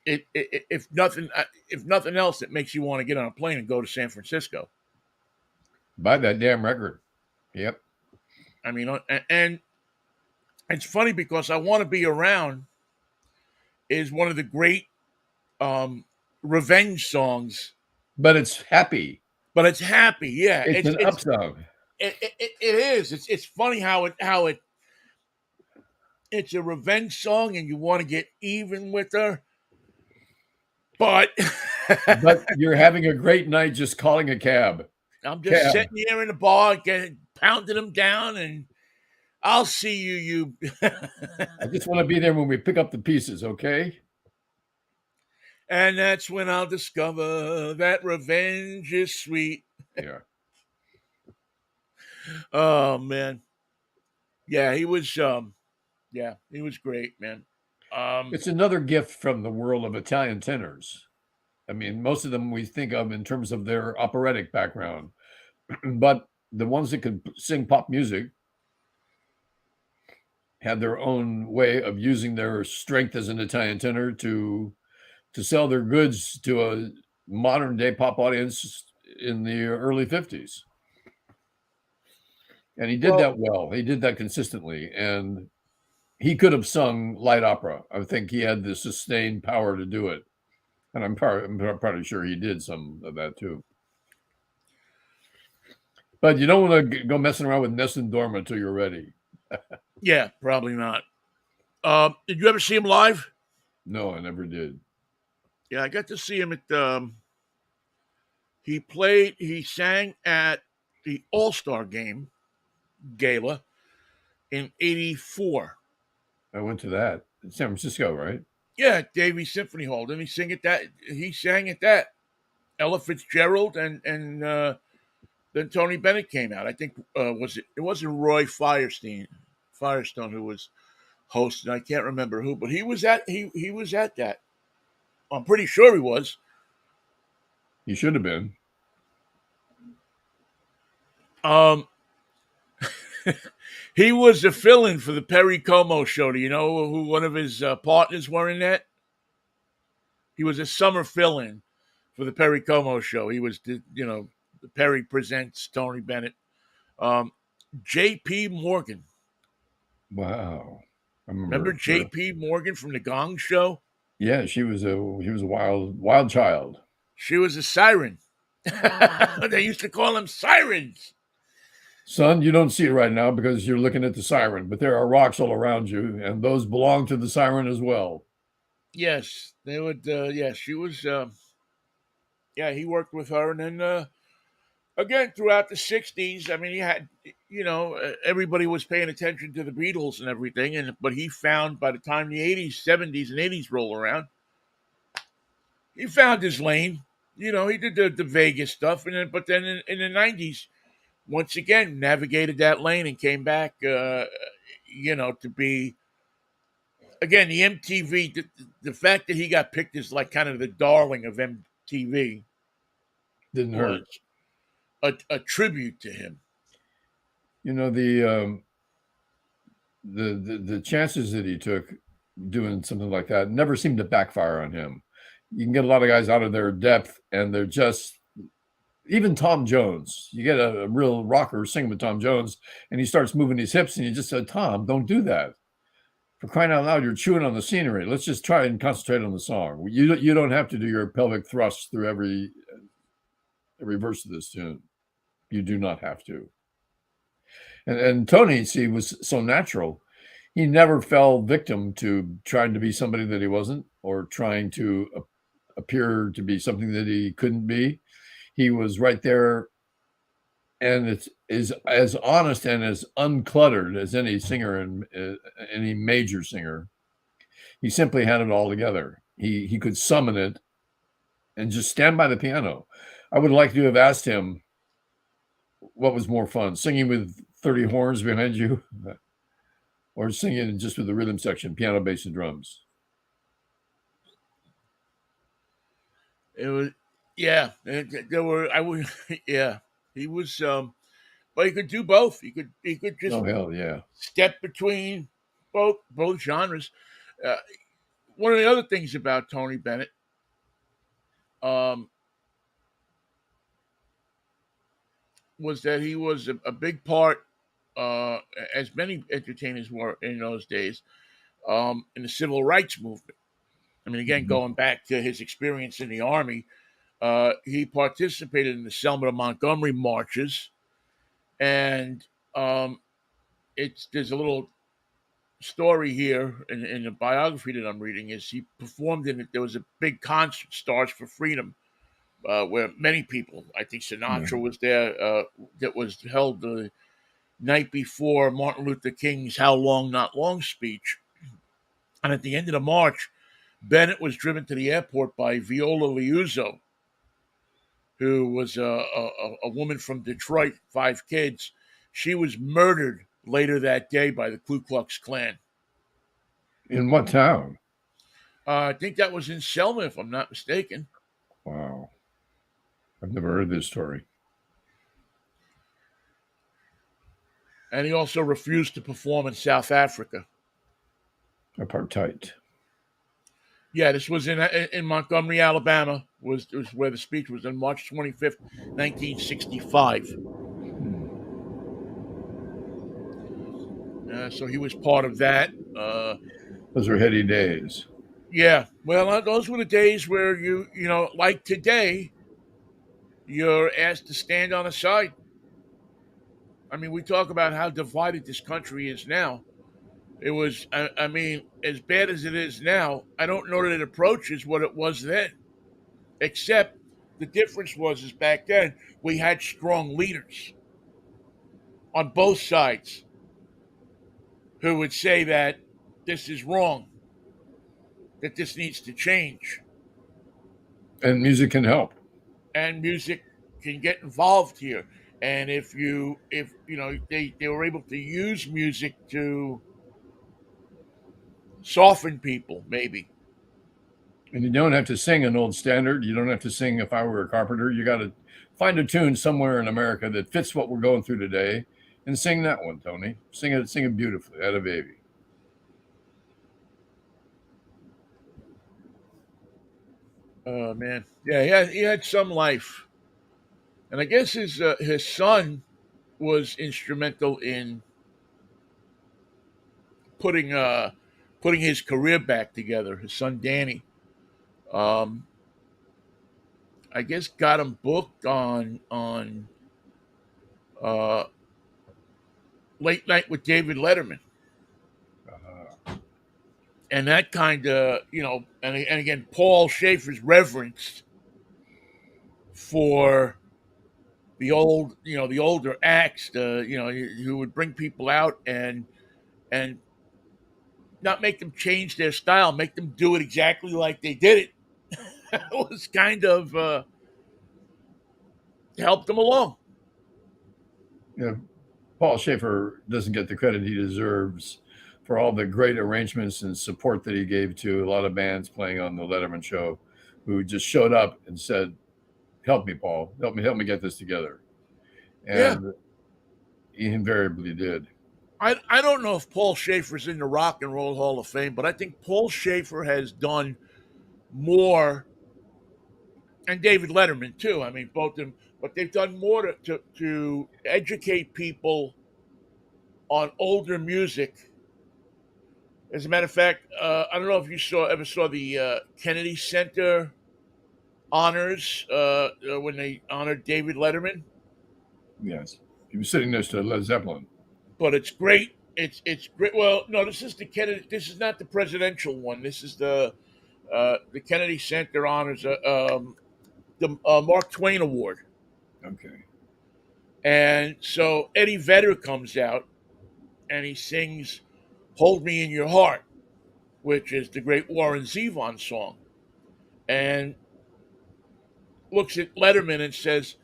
Yeah. if nothing else, it makes you want to get on a plane and go to San Francisco. Buy that damn record. Yep. I mean, and it's funny because I Want to Be Around is one of the great revenge songs, But it's happy. but it's happy. Yeah, It's an up song. it is. It's funny how it's a revenge song and you want to get even with her, but But you're having a great night just calling a cab. I'm just sitting here in the bar, getting pounding them down, and I'll see you. I just want to be there when we pick up the pieces, okay? And that's when I'll discover that revenge is sweet. Yeah. Oh man, yeah, he was. Yeah, he was great, man. It's another gift from the world of Italian tenors. I mean, most of them we think of in terms of their operatic background, but the ones that could sing pop music had their own way of using their strength as an Italian tenor to sell their goods to a modern day pop audience in the early 50s. And he did that well. He did that consistently. And he could have sung light opera. I think he had the sustained power to do it. And I'm probably sure he did some of that too. But you don't want to go messing around with Nessun Dorma until you're ready. Yeah, probably not. Did you ever see him live? No, I never did. Yeah, I got to see him at. He sang at the All-Star game gala in '84. I went to that in San Francisco, right? Yeah, Davie Symphony Hall. Didn't he sing at that? He sang at that. Ella Fitzgerald and then Tony Bennett came out. I think it wasn't Roy Firestone who was hosting. I can't remember who, but he was at that. I'm pretty sure he was. He should have been. He was a fill-in for the Perry Como show. Do you know who one of his partners were in that? He was a summer fill-in for the Perry Como show. He was, the Perry presents Tony Bennett. J.P. Morgan. Wow. I Remember J.P. Morgan from the Gong Show? Yeah, he was a wild child. She was a siren. They used to call them sirens. Son, you don't see it right now because you're looking at the siren, but there are rocks all around you, and those belong to the siren as well. Yes, they would. She was. He worked with her, and then again throughout the '60s. I mean, he had, everybody was paying attention to the Beatles and everything, but he found by the time the '80s, '70s, and '80s roll around, he found his lane. He did the Vegas stuff, but then in the '90s. Once again, navigated that lane and came back, to be, again, the MTV, the fact that he got picked as like kind of the darling of MTV didn't hurt. A tribute to him. The chances that he took doing something like that never seemed to backfire on him. You can get a lot of guys out of their depth, and they're just. Even Tom Jones, you get a real rocker singing with Tom Jones, and he starts moving his hips, and you just said, Tom, don't do that. For crying out loud, you're chewing on the scenery. Let's just try and concentrate on the song. You don't have to do your pelvic thrusts through every verse of this tune. You do not have to. And Tony, see, was so natural. He never fell victim to trying to be somebody that he wasn't or trying to appear to be something that he couldn't be. He was right there and it's is as honest and as uncluttered as any singer and any major singer. He simply had it all together. He could summon it and just stand by the piano. I would like to have asked him what was more fun, singing with 30 horns behind you, or singing just with the rhythm section, piano, bass, and drums. It was, yeah. There were, I would, yeah. He was, but he could do both. He could just Oh hell yeah! step between both genres. Uh, One of the other things about Tony Bennett, um, was that he was a big part, uh, as many entertainers were in those days, in the civil rights movement. I mean, again, Mhm. going back to his experience in the army, he participated in the Selma to Montgomery marches, and um, it's there's a little story here in the biography that I'm reading is he performed in it. There was a big concert, Stars for Freedom, where many people, I think Yeah. Sinatra was there, that was held the night before Martin Luther King's "How Long, Not Long" speech. And at the end of the march, Bennett was driven to the airport by Viola Liuzzo, who was a woman from Detroit, 5 kids. She was murdered later that day by the Ku Klux Klan. In what town? I think that was in Selma, if I'm not mistaken. Wow, I've never heard this story. And he also refused to perform in South Africa. Apartheid. Yeah, this was in Montgomery, Alabama. Was where the speech was on March 25th, 1965. So he was part of that. Those were heady days. Yeah, well, those were the days where like today, you're asked to stand on a side. I mean, we talk about how divided this country is now. It was, I mean, as bad as it is now, I don't know that it approaches what it was then. Except the difference was is back then we had strong leaders on both sides who would say that this is wrong, that this needs to change, And music can help. and music can get involved here. And if they were able to use music to soften people, maybe. And you don't have to sing an old standard. You don't have to sing If I Were a Carpenter. You got to find a tune somewhere in America that fits what we're going through today and sing that one, Tony. Sing it beautifully. That a baby. Oh man, yeah, he had some life, and I guess his son was instrumental in putting uh putting his career back together. His son Danny, um, I guess, got him booked on uh, Late Night with David Letterman, and that kind of and again, Paul Schaefer's reverence for the older acts, who would bring people out and not make them change their style, make them do it exactly like they did it. It was kind of helped them along. You know, Paul Schaefer doesn't get the credit he deserves for all the great arrangements and support that he gave to a lot of bands playing on the Letterman show who just showed up and said, "Help me, Paul. Help me get this together." Yeah, And he invariably did. I don't know if Paul Schaefer's in the Rock and Roll Hall of Fame, but I think Paul Schaefer has done more, and David Letterman too. I mean, both of them, but they've done more to educate people on older music. As a matter of fact, I don't know if you ever saw the Kennedy Center honors when they honored David Letterman, Yes. He was sitting next to Led Zeppelin. but it's great. It's great. Well, no, this is the Kennedy. This is not the presidential one. This is the Kennedy Center honors the Mark Twain Award. Okay. And so Eddie Vedder comes out and he sings "Hold Me in Your Heart," which is the great Warren Zevon song, and looks at Letterman and says,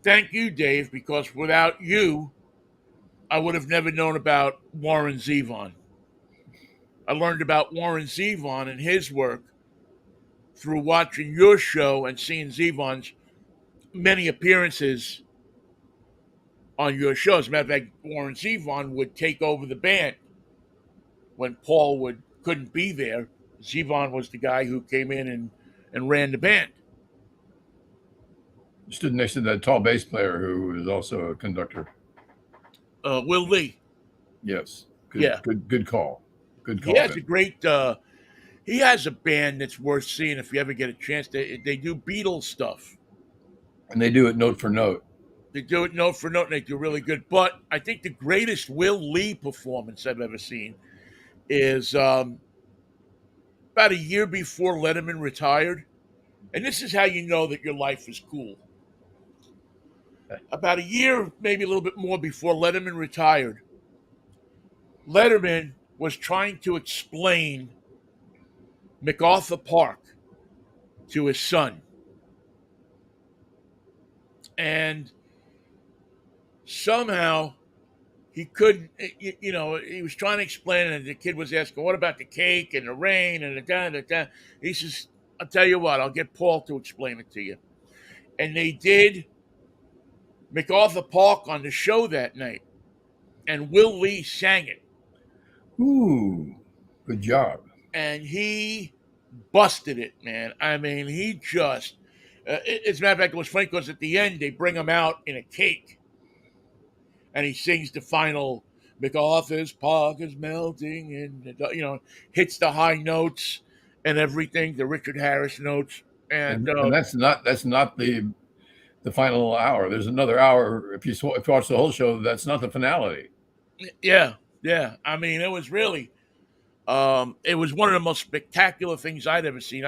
"Thank you, Dave, because without you, I would have never known about Warren Zevon. I learned about Warren Zevon and his work through watching your show and seeing Zevon's many appearances on your show. As a matter of fact, Warren Zevon would take over the band when Paul couldn't be there. Zevon was the guy who came in and ran the band. Stood next to that tall bass player who was also a conductor. Will Lee. Yes, Yeah, good call. Good he call, has a Ben. great. He has a band that's worth seeing if you ever get a chance. They do Beatles stuff. And they do it note for note. They do it note for note, and they do really good. But I think the greatest Will Lee performance I've ever seen is about a year before Letterman retired. And this is how you know that your life is cool. About a year, maybe a little bit more before Letterman retired, Letterman was trying to explain MacArthur Park to his son. And somehow he couldn't, he was trying to explain it, and the kid was asking, what about the cake and the rain and the da. He says, I'll tell you what, I'll get Paul to explain it to you. And they did MacArthur Park on the show that night, and Will Lee sang it. Ooh, good job. And he busted it, man. I mean, he just, as a matter of fact, it was funny because at the end, they bring him out in a cake, and he sings the final MacArthur's Park is melting, and hits the high notes and everything, the Richard Harris notes, and And that's not the final hour. There's another hour. If you watch the whole show, that's not the finale. yeah, yeah. I mean, it was really, it was one of the most spectacular things I'd ever seen.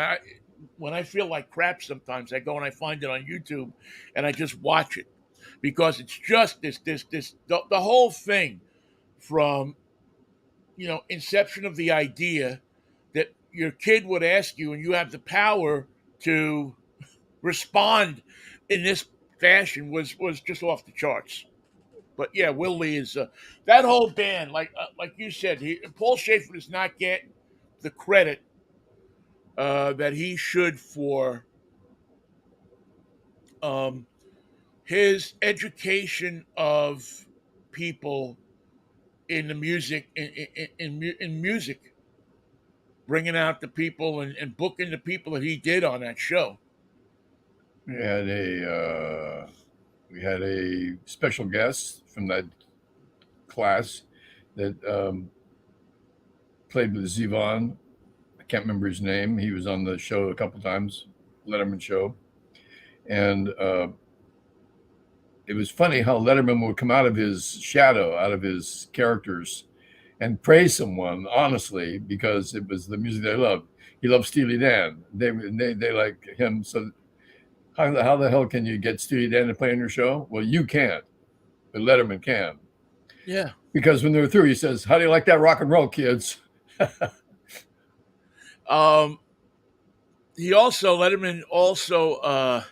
When I feel like crap, sometimes I go and I find it on YouTube, and I just watch it because it's just the whole thing from inception of the idea that your kid would ask you and you have the power to respond in this fashion was just off the charts. But yeah, Will Lee is that whole band, like you said, Paul Schaefer does not get the credit that he should for um, his education of people in the music in music, bringing out the people and booking the people that he did on that show. We had a special guest from that class that played with Zevon. I can't remember his name. He was on the show a couple times, Letterman show, and it was funny how Letterman would come out of his shadow, out of his characters, and praise someone honestly because it was the music they loved. He loved Steely Dan. They like him. So how the hell can you get Steely Dan to play on your show? Well, you can't, but Letterman can. Yeah. Because when they're through, he says, "How do you like that rock and roll, kids?" Um, Letterman also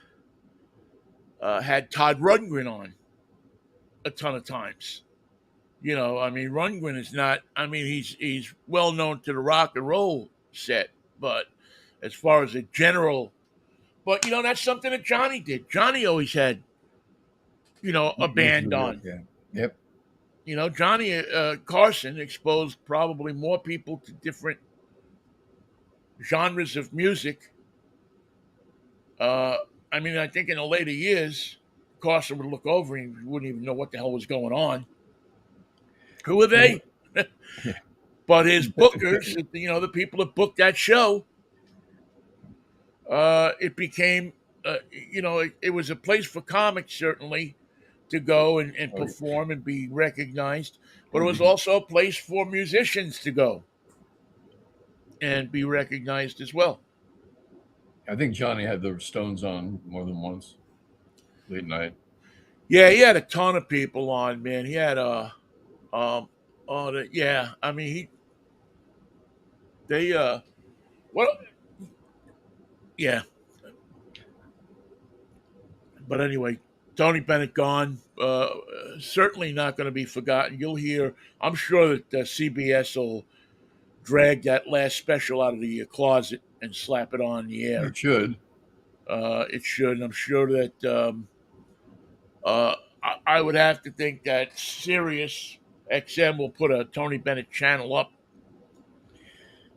had Todd Rundgren on a ton of times. I mean, Rundgren is not. I mean, he's well known to the rock and roll set, but as far as a general, but that's something that Johnny did. Johnny always had a band on. Yeah. Yep. Johnny Carson exposed probably more people to different genres of music. Uh, I mean, I think in the later years, Carson would look over and he wouldn't even know what the hell was going on. Who are they? But his bookers, the people that booked that show, it became, it was a place for comics certainly to go and perform and be recognized, but it was also a place for musicians to go and be recognized as well. I think Johnny had the Stones on more than once, late night. Yeah, he had a ton of people on, man. He had um yeah. I mean they well yeah. But anyway, Tony Bennett gone. Certainly not going to be forgotten. You'll hear. I'm sure that CBS will drag that last special out of the closet and slap it on the air. It should. It should. And I'm sure that uh, I would have to think that Sirius XM will put a Tony Bennett channel up.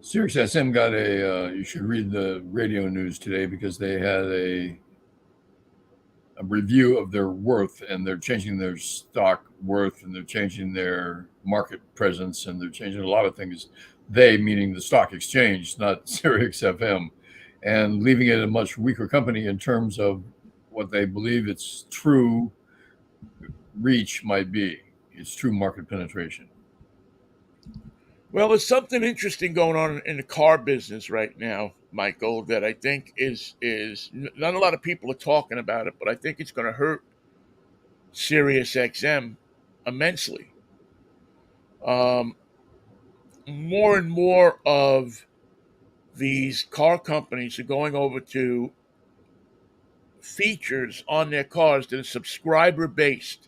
Sirius SM got a. You should read the radio news today because they had a review of their worth, and they're changing their stock worth, and they're changing their market presence, and they're changing a lot of things. They, meaning the stock exchange, not Sirius FM, and leaving it a much weaker company in terms of what they believe its true reach might be, its true market penetration. Well, there's something interesting going on in the car business right now, Michael, that I think is not a lot of people are talking about it, but I think it's going to hurt Sirius XM immensely. Um, More and more of these car companies are going over to features on their cars that are subscriber based.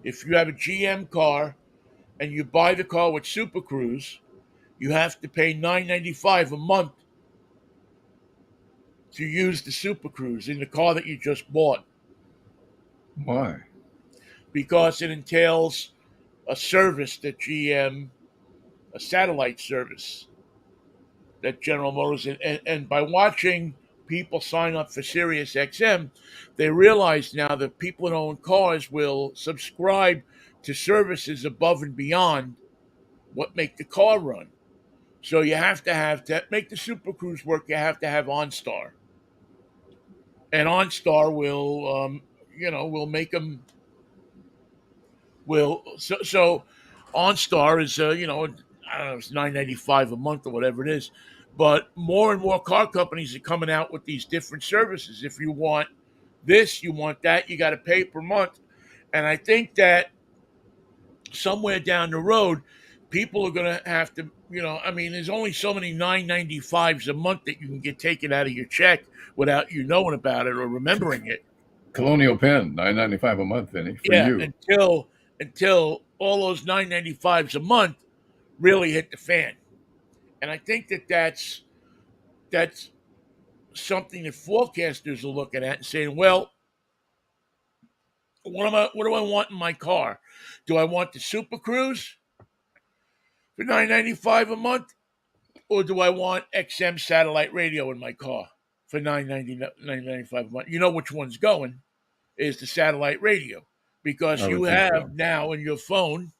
If you have a GM car and you buy the car with Super Cruise, you have to pay $9.95 a month to use the Super Cruise in the car that you just bought Why? because it entails a service that GM, a satellite service that General Motors, and by watching people sign up for Sirius XM, they realize now that people that own cars will subscribe to services above and beyond what make the car run. So you have to make the Super Cruise work. You have to have OnStar, and OnStar will, will make them will so OnStar is I don't know, it's $9.95 a month or whatever it is, but more and more car companies are coming out with these different services. If you want this, you want that, you got to pay per month, and I think that somewhere down the road, people are going to have to, I mean, there's only so many 9.95s a month that you can get taken out of your check without you knowing about it or remembering it. Colonial Penn, $9.95 a month, Vinny, for Yeah, you. until all those 9.95s a month really hit the fan. And I think that that's something that forecasters are looking at and saying, well, what do I want in my car? Do I want the Super Cruise for 9.95 a month, or do I want XM satellite radio in my car for 9.95 a month? You know which one's going is the satellite radio because I you would think so. have now in your phone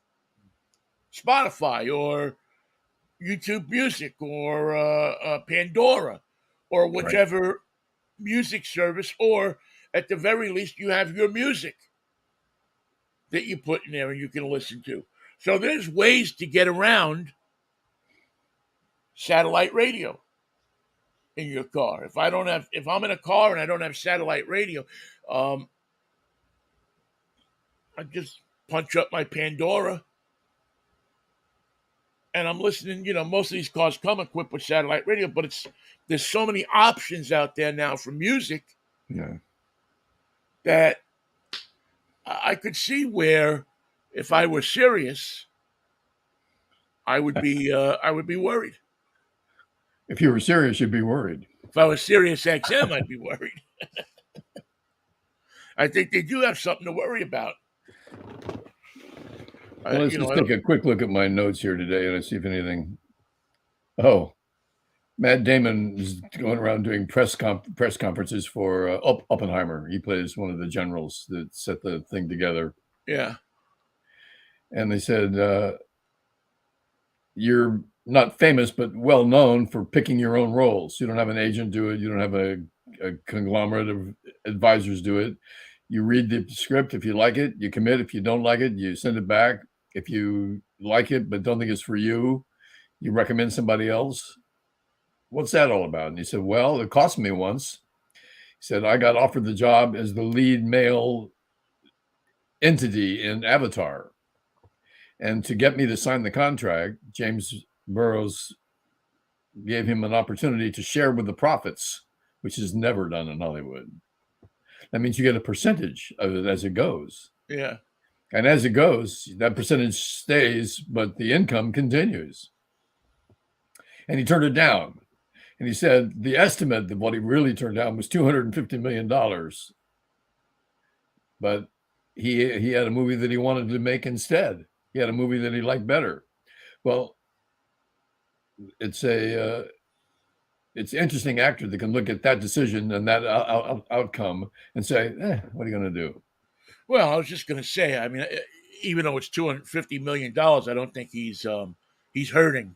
Spotify or YouTube Music or Pandora or Right. whichever music service, or at the very least, you have your music that you put in there and you can listen to. So there's ways to get around satellite radio in your car. If I'm in a car and I don't have satellite radio, um, I just punch up my Pandora and I'm listening. Most of these cars come equipped with satellite radio, but there's so many options out there now for music Yeah. that I could see where if I were serious, I would be worried. If you were serious, you'd be worried. If I was Sirius XM, I'd be worried. I think they do have something to worry about. Well, let's just take a quick look at my notes here today and see if anything. Oh, Matt Damon is going around doing press conferences for Oppenheimer. He plays one of the generals that set the thing together. Yeah. And they said, you're not famous, but well known for picking your own roles. You don't have an agent do it. You don't have a conglomerate of advisors do it. You read the script. If you like it, you commit. If you don't like it, you send it back. If you like it but don't think it's for you, you recommend somebody else. What's that all about? And he said, well, it cost me once. He said, I got offered the job as the lead male entity in Avatar. And to get me to sign the contract, James Burrows gave him an opportunity to share with the profits, which is never done in Hollywood. That means you get a percentage of it as it goes. Yeah. And as it goes, that percentage stays, but the income continues. And he turned it down. And he said the estimate of what he really turned down was $250 million. But he had a movie that he wanted to make instead. He had a movie that he liked better. Well, it's an interesting actor that can look at that decision and that outcome and say, what are you going to do? Well, I was just going to say, I mean, even though it's $250 million, I don't think he's hurting.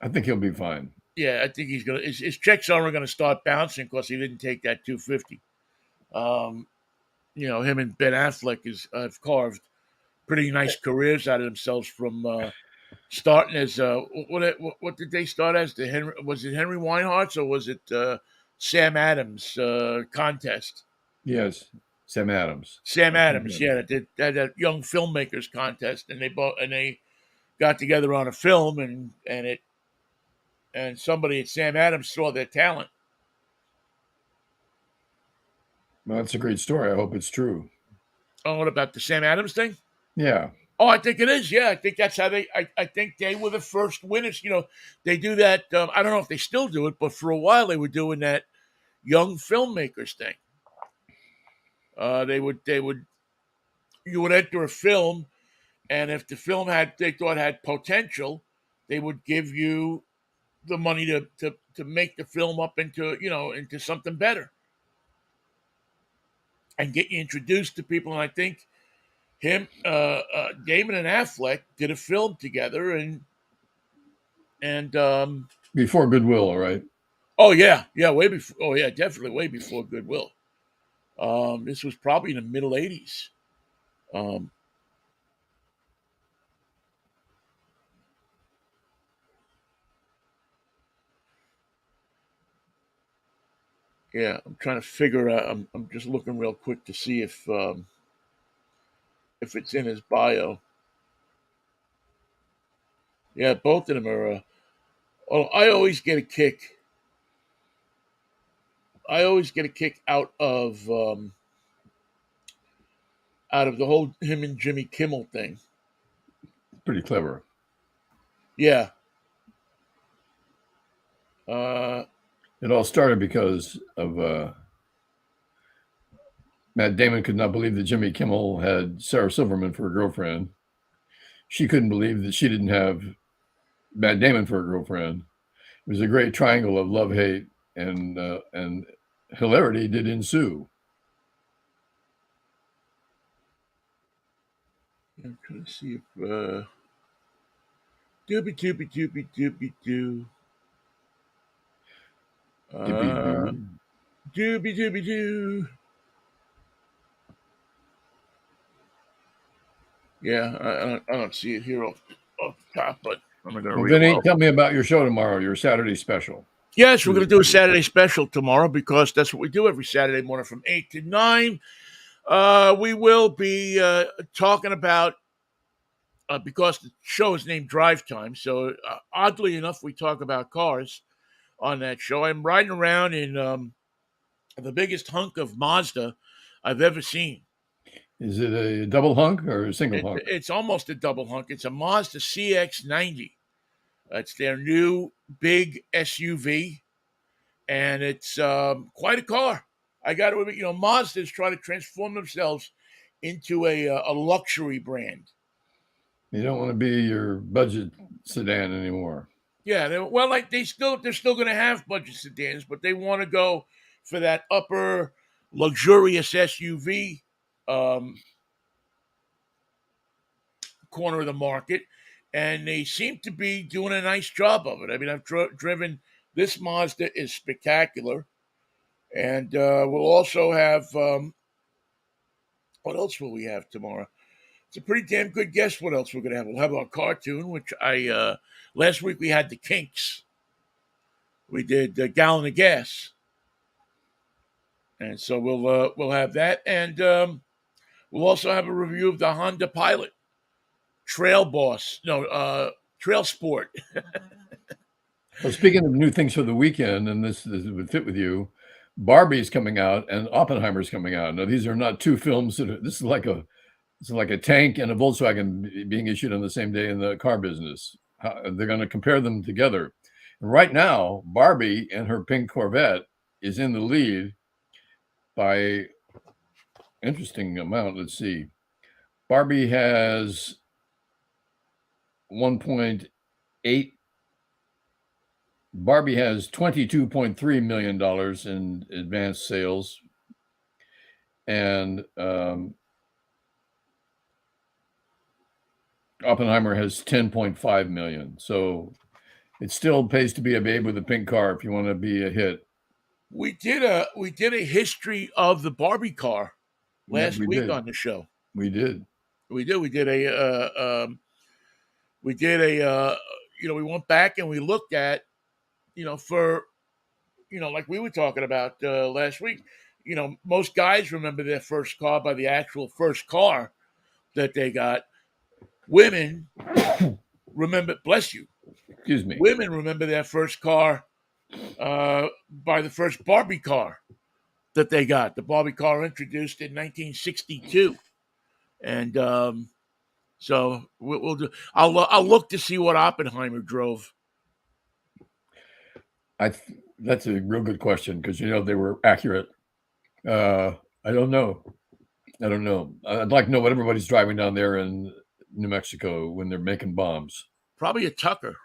I think he'll be fine. Yeah, I think he's gonna. His checks aren't going to start bouncing because he didn't take that 250. Him and Ben Affleck have carved pretty nice careers out of themselves from starting as what did they start as? Was it Henry Weinhardt's or was it Sam Adams contest? Yes, Sam Adams. Sam Adams, yeah, that had a young filmmakers contest, and they got together on a film, and somebody at Sam Adams saw their talent. Well, that's a great story. I hope it's true. Oh, what about the Sam Adams thing? Yeah. Oh, I think it is. Yeah, I think that's how I think they were the first winners. They do that. I don't know if they still do it, but for a while they were doing that young filmmakers thing. You would enter a film, and if the film they thought had potential, they would give you the money to make the film up into something better and get you introduced to people. And I think Damon and Affleck did a film together, and before Goodwill, right? Oh yeah, way before. Oh yeah, definitely way before Goodwill. This was probably in the middle '80s. Yeah, I'm trying to figure out. I'm just looking real quick to see if it's in his bio. Yeah, both of them are. Well, I always get a kick. I always get a kick out of the whole him and Jimmy Kimmel thing. Pretty clever. Yeah. It all started because of Matt Damon could not believe that Jimmy Kimmel had Sarah Silverman for a girlfriend. She couldn't believe that she didn't have Matt Damon for a girlfriend. It was a great triangle of love, hate, and hilarity did ensue. I'm trying to see if doobie doobie doobie doobie doo. Doobie doobie doo. Yeah, I don't see it here off the top, but I'm going to read Vinnie, it. tell me about your show tomorrow, your Saturday special. Yes, we're going to do a Saturday special tomorrow because that's what we do every Saturday morning from 8 to 9. We will be talking about, because the show is named Drive Time, so oddly enough, we talk about cars on that show. I'm riding around in the biggest hunk of Mazda I've ever seen. Is it a double hunk or a single hunk? It's almost a double hunk. It's a Mazda CX-90. It's their new big SUV, and it's quite a car. I got to admit, Mazda is trying to transform themselves into a luxury brand. You don't want to be your budget sedan anymore. Yeah, they're still going to have budget sedans, but they want to go for that upper luxurious SUV corner of the market, and they seem to be doing a nice job of it. I mean, I've driven this Mazda is spectacular, and we'll also have what else will we have tomorrow? It's a pretty damn good guess what else we're going to have. We'll have our cartoon, which last week we had the Kinks. We did a gallon of gas. And so we'll have that, and we'll also have a review of the Honda Pilot Trail Boss, no, Trail Sport. Well, speaking of new things for the weekend, and this would fit with you, Barbie's coming out and Oppenheimer's coming out. Now, these are not two films this is like a tank and a Volkswagen being issued on the same day in the car business. They're going to compare them together. And right now, Barbie and her pink Corvette is in the lead by interesting amount. Let's see. Barbie has 1.8. Barbie has $22.3 million in advanced sales. And Oppenheimer has 10.5 million. So it still pays to be a babe with a pink car if you want to be a hit. We did a history of the Barbie car last we week did. on the show. We did. We did a we went back and we looked at, for, like we were talking about last week. Most guys remember their first car by the actual first car that they got. Women remember, bless you. Excuse me. Women remember their first car by the first Barbie car that they got. The Barbie car introduced in 1962, and so we'll do. I'll look to see what Oppenheimer drove. That's a real good question because they were accurate. I don't know. I'd like to know what everybody's driving down there in New Mexico when they're making bombs. Probably a Tucker.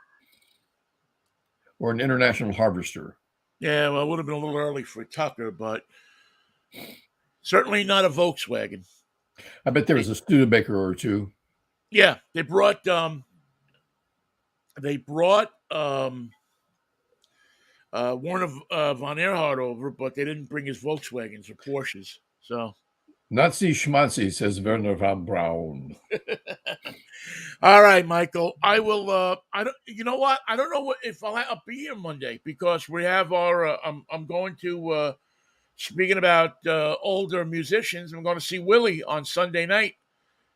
Or an International Harvester. Yeah, well, it would have been a little early for a Tucker, but certainly not a Volkswagen. I bet there was a Studebaker or two. Yeah, they brought Warner von Erhard over, but they didn't bring his Volkswagens or Porsches. So Nazi schmatzi, says Werner von Braun. All right, Michael. I will. I don't. You know what? I don't know if I'll be here Monday because we have our. I'm going to. Speaking about older musicians, I'm going to see Willie on Sunday night,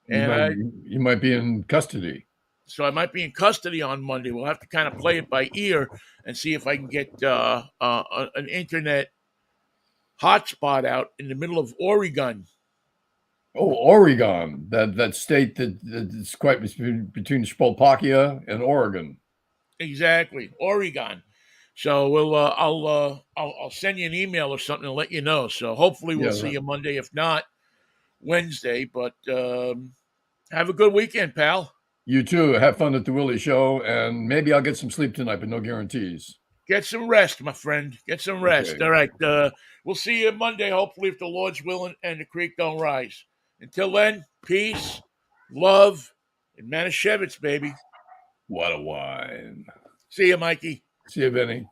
and you might be in custody. So I might be in custody on Monday. We'll have to kind of play it by ear and see if I can get an internet hotspot out in the middle of Oregon. Oh, Oregon, that state that's quite between Spolpakia and Oregon. Exactly, Oregon. So I'll send you an email or something to let you know. So hopefully we'll see you Monday, if not Wednesday. But have a good weekend, pal. You too. Have fun at the Willie Show, and maybe I'll get some sleep tonight, but no guarantees. Get some rest, my friend. Get some rest. Okay. All right. We'll see you Monday, hopefully, if the Lord's willing and the creek don't rise. Until then, peace, love, and Manischewitz, baby. What a wine. See you, Mikey. See you, Vinnie.